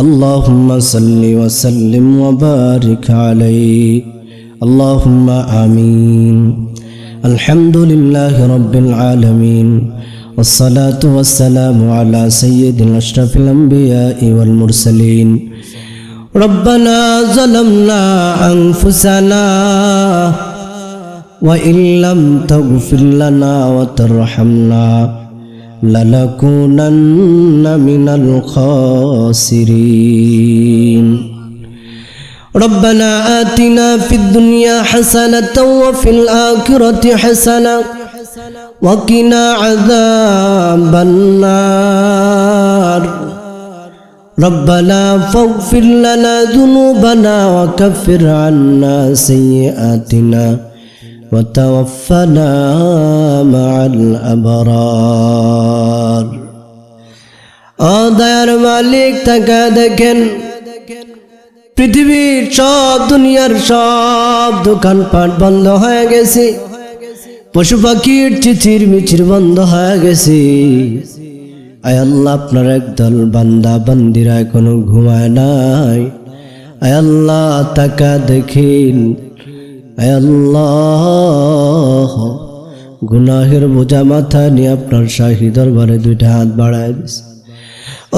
আল্লাহুম্মা সাল্লি ওয়া সাল্লিম ওয়া বারিক আলাইহি, আল্লাহুম্মা আমিন। আলহামদুলিল্লাহি রাব্বিল আলামিন, والصلاة والسلام على سيد الأشرف الأنبياء والمرسلين. ربنا ظلمنا أنفسنا وإن لم تغفر لنا وترحمنا لنكونن من الخاسرين. ربنا آتنا في الدنيا حسنة وفي الآخرة حسنة وقنا عذاب النار. ربنا فاغفر لنا ذنوبنا وكفر عنا سيئاتنا وتوفنا مع الأبرار. দয়ার মালিক, তাকা দেখেন, পৃথিবীর সব, দুনিয়ার সব দোকানপাট বন্ধ হয়ে গেছে, পশু পাখির চিচির মিচির বন্ধ হয়ে গেছে। আয় আল্লাহ, আপনার একদল বান্দা বান্দিরা এখনো ঘুমায় নাই। আয় আল্লাহ, তাকা দেখেন। আয় আল্লাহ, গুনাহের বোঝা মাথা নিয়ে আপনার শাহী দরবারে দুইটা হাত বাড়ায় দিছে।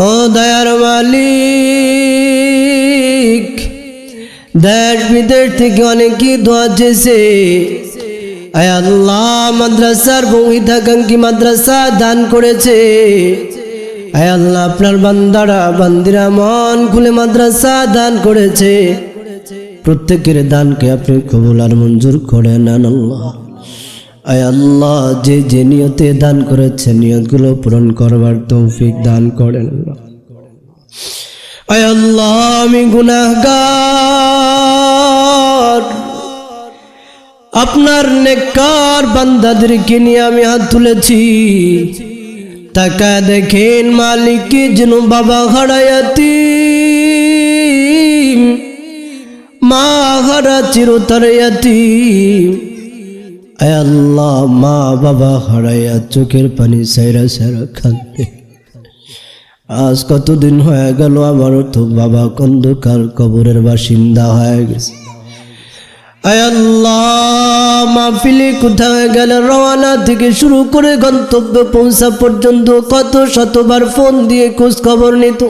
ও দয়ার মালিক, দেশ বিদেশ থেকে অনেকেই দোয়া চেয়েছে। আয় আল্লাহ, মাদ্রাসার বহুহিতাকাঙ্ক্ষী মাদ্রাসা দান করেছে। আয় আল্লাহ, আপনার বান্দারা বান্দিরা মন খুলে মাদ্রাসা দান করেছে। প্রত্যেকের দানকে আপনি কবুল আর মঞ্জুর করে নেন আল্লাহ। আয় আল্লাহ, যে যে নিয়তে দান করেছে নিয়তগুলো পূরণ করবার তৌফিক দান করেন আল্লাহ। আয় আল্লাহ, আমি গুনাহগার, আপনার নেককার বান্দাদেরকে নিয়ে আমি হাত তুলেছি। তাকা দেখেন মালিক, কি যেন বাবা হারায়াতিম, মা হারা চিরতর ইয়াতিম। আয় আল্লাহ, মা বাবা হারাইয়া চোখের পানি সাইরা সাইরা কাঁদে। আজ কতদিন হয়ে গেল, আমারও তো বাবা অন্ধকার কবরের বাসিন্দা হয়ে গেছে। আয় আল্লাহ, মাহফিলে কোথায় গেলে রওনা থেকে শুরু করে গন্তব্য পৌঁছা পর্যন্ত কত শতবার ফোন দিয়ে খোঁজ খবর নিত।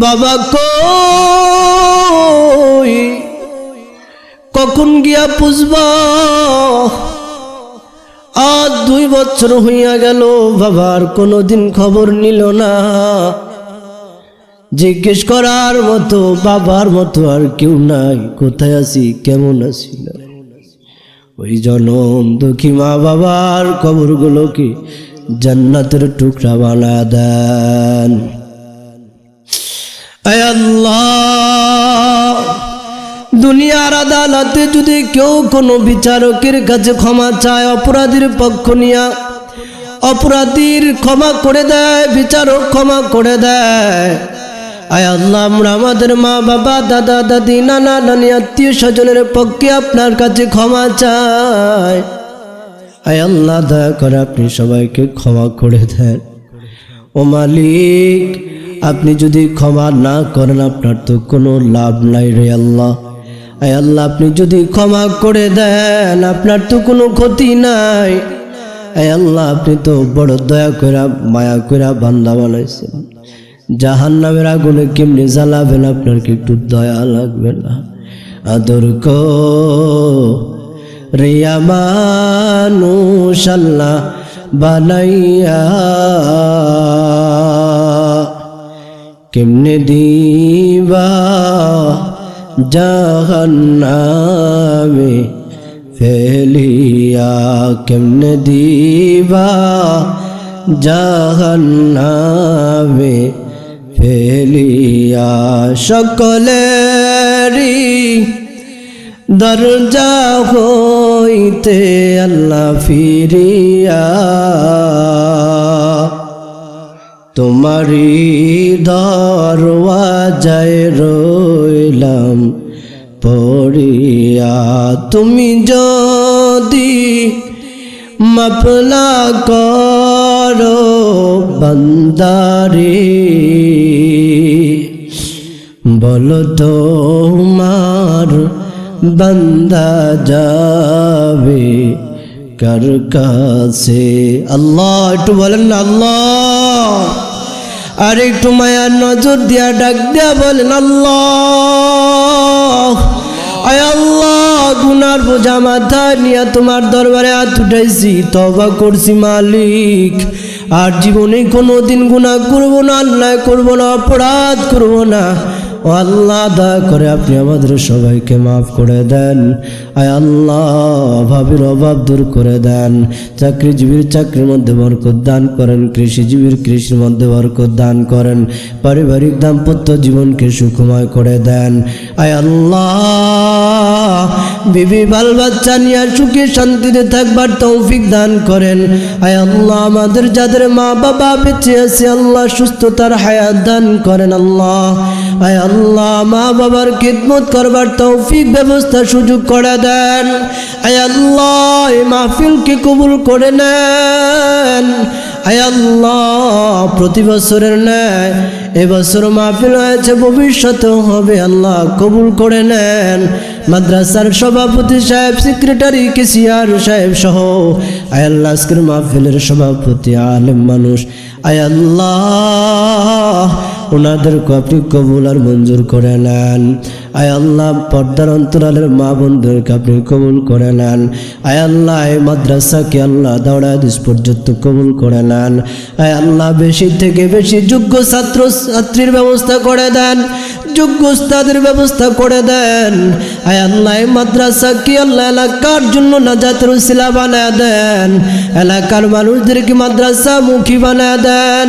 বাবা কই, কখন গিয়া পুষবা? আজ 2 বছর হইয়া গেল, বাবার কোনোদিন খবর নিল না। জিজ্ঞেস করার মতো বাবার মতো আর কেউ নাই। কোথায় আছি, কেমন আছি? ওই জনম দুঃখী মা বাবার কবরগুলোকে জান্নাতের টুকরা বানা দেন। আয় আল্লাহ, দুনিয়ার আদালতে যদি কেউ কোনো বিচারকের কাছে ক্ষমা চায়, অপরাধীর পক্ষ নিয়া অপরাধীর ক্ষমা করে দেয়, বিচারক ক্ষমা করে দেয়। আয় আল্লাহ, আমরা আমাদের মা বাবা দাদা দাদি নানা নানি আত্মীয় স্বজনের পক্ষে আপনার কাছে ক্ষমা চাই। আয় আল্লাহ, দয়া করে আপনি সবাইকে ক্ষমা করে দেন। ও মালিক, আপনি যদি ক্ষমা না করেন আপনার তো কোনো লাভ নাই রে আল্লাহ। আয় আল্লাহ, আপনি যদি ক্ষমা করে দেন আপনার তো কোনো ক্ষতি নাই। আয় আল্লাহ, আপনি তো বড় দয়া কইরা মায়া কইরা বান্দা বানাইছেন। জাহান্নামের আগুনে কেমনি জ্বালাবেন, আপনার কি একটু দয়া লাগবে না? আদর রিয়া মানুষ আল্লাহ বানাইয়া কেমনে দিবা জাহান্নামে ফেলিয়া, কেমনে দিবা জাহান্নামে ফেলিয়া। সকলেরই দরজা হইতে আল্লাহ ফিরিয়া, তোমারি দরওয়াজায় রইলাম পড়িয়া। তুমি যদি মাফ না করো বান্দারে, বলো তোমার বান্দা যাবে কার কাছে। আল্লাহ, একটু বলেন না আল্লাহ। আর একটু মায়ার নজর দিয়া ডাক দিয়া বলেন আল্লাহ। আয় আল্লাহ, গুনার বোঝা মাথায় নিয়ে তোমার দরবারে হাত উঠাইছি, তওবা করছি মালিক। আর জীবনে কোনোদিন গুনাহ করবো না, অন্যায় করবো না, অপরাধ করবো না। ও আল্লাহ, দয়া করে আপনি আমাদের সবাইকে মাফ করে দেন। আয় আল্লাহ, অভাবের অভাব দূর করে দেন। চাকরিজীবীর চাকরির মধ্যে বরকত দান করেন, কৃষিজীবীর কৃষির মধ্যে বরকত দান করেন। পারিবারিক দাম্পত্য জীবনকে সুখময় করে দেন। আয় আল্লাহ, বিবি বাল বাচ্চা নিয়ে সুখে শান্তিতে থাকবার তৌফিক দান করেন। আয় আল্লাহ, আমাদের যাদের মা বাবা বেঁচে আছে আল্লাহ সুস্থতার হায়াত দান করেন। আল্লাহ, আয় আল্লাহ, মা বাবার খিদমত করবার তৌফিক ব্যবস্থা সুযোগ করে দেন। আয় আল্লাহ, এই মাহফিলকে কবুল করে নেন। আয় আল্লাহ, প্রতি বছরের ন্যায় এবছর মাহফিল হয়েছে, ভবিষ্যতেও হবে, আল্লাহ কবুল করে নেন। মাদ্রাসার সভাপতি সাহেব, সেক্রেটারি, কেসিয়ার সাহেব সহ আয় আল্লাহ আজকের মাহফিলের সভাপতি আলেম মানুষ, আয় আল্লাহ ওনাদেরকে আপনি কবুল আর মঞ্জুর করে নেন। আয় আল্লাহ, পর্দার অন্তরালের মা বন্ধুদেরকে আপনি কবুল করে নেন। আয় আল্লাহ, এই মাদ্রাসাকে আল্লাহ দাওরা হাদিস পর্যন্ত কবুল করে নেন। আয় আল্লাহ, বেশি থেকে বেশি যোগ্য ছাত্র ছাত্রীর ব্যবস্থা করে দেন, যোগ্য উস্তাদের ব্যবস্থা করে দেন। আয় আল্লাহ, এই মাদ্রাসাকে আল্লাহ এলাকার জন্য নাজাতের উসিলা বানায় দেন, এলাকার মানুষদেরকে মাদ্রাসা মুখী বানায় দেন।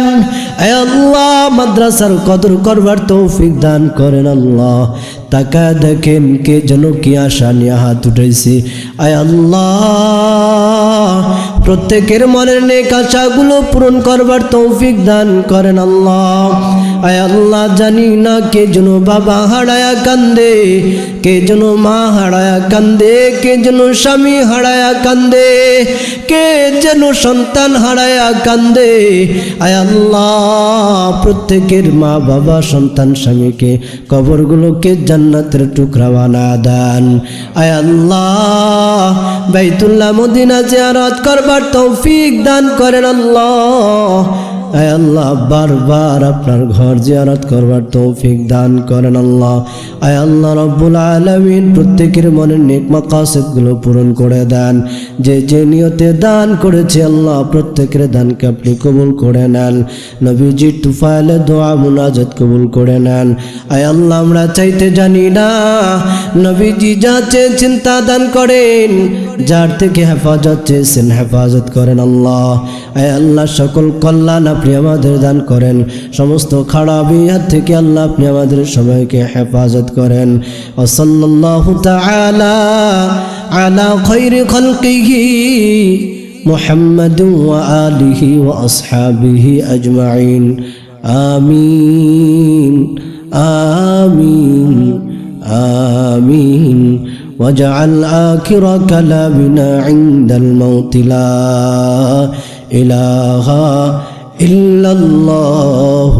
আয় আল্লাহ, মাদ্রাসার কদর করবার তৌফিক দান করেন। আল্লাহ, তাকা দেখেন কে যেন কি আশা নিয়ে হাত উঠেছে। আয় আল্লাহ, প্রত্যেকের মনের নেক আশাগুলো পূরণ করবার তৌফিক দান করেন। আল্লাহ, আয় আল্লাহ, জানি না কে যেন বাবা হারায়া কান্দে, কে যেন মা হারায়া কান্দে, কে যেন স্বামী হারায়া কান্দে, কে যেন সন্তান হারায়া কান্দে। আয় আল্লাহ, প্রত্যেকের মা বাবা সন্তান স্বামীকে কবরগুলোকে জান্নাতের টুকরা বানা দেন। আয় আল্লাহ, বাইতুল্লাহ মদিনা জিয়ারত করবার তৌফিক দান করেন। আল্লাহ, আয় আল্লাহ, বারবার আপনার ঘর জিয়ারত করবার তৌফিক দান করেন। আল্লাহ, আয় আল্লাহ রব্বুল আলামিন প্রত্যেকের মনের নেক মাকাসিদগুলো পূরণ করে দেন। যে যে নিয়তে দান করেছে আল্লাহ প্রত্যেকের দানকে আপনি কবুল করে নেন। নবীজি তুফাইলে দোয়া মুনাজাত কবুল করে নেন। আয় আল্লাহ, আমরা চাইতে জানি না, নবীজি যা চেয়েছেন তা দান করেন, যার থেকে হেফাজত চেয়েছেন হেফাজত করেন। আল্লাহ, আয় আল্লাহ, সকল কল্যাণ আপনি আমাদের দান করেন, সমস্ত খারাপ হাত থেকে আল্লাহ আপনি আমাদের সবাইকে হেফাজত করেন। ওয়া সাল্লাল্লাহু তাআলা আলা খায়রি খালকিহি মুহাম্মাদ ওয়া আলিহি ওয়া আসহাবিহি আজমাইন। আমিন আমিন আমিন। واجعل آخر كلامنا عند الموت لا إله إلا الله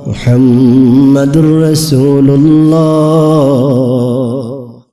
محمد رسول الله.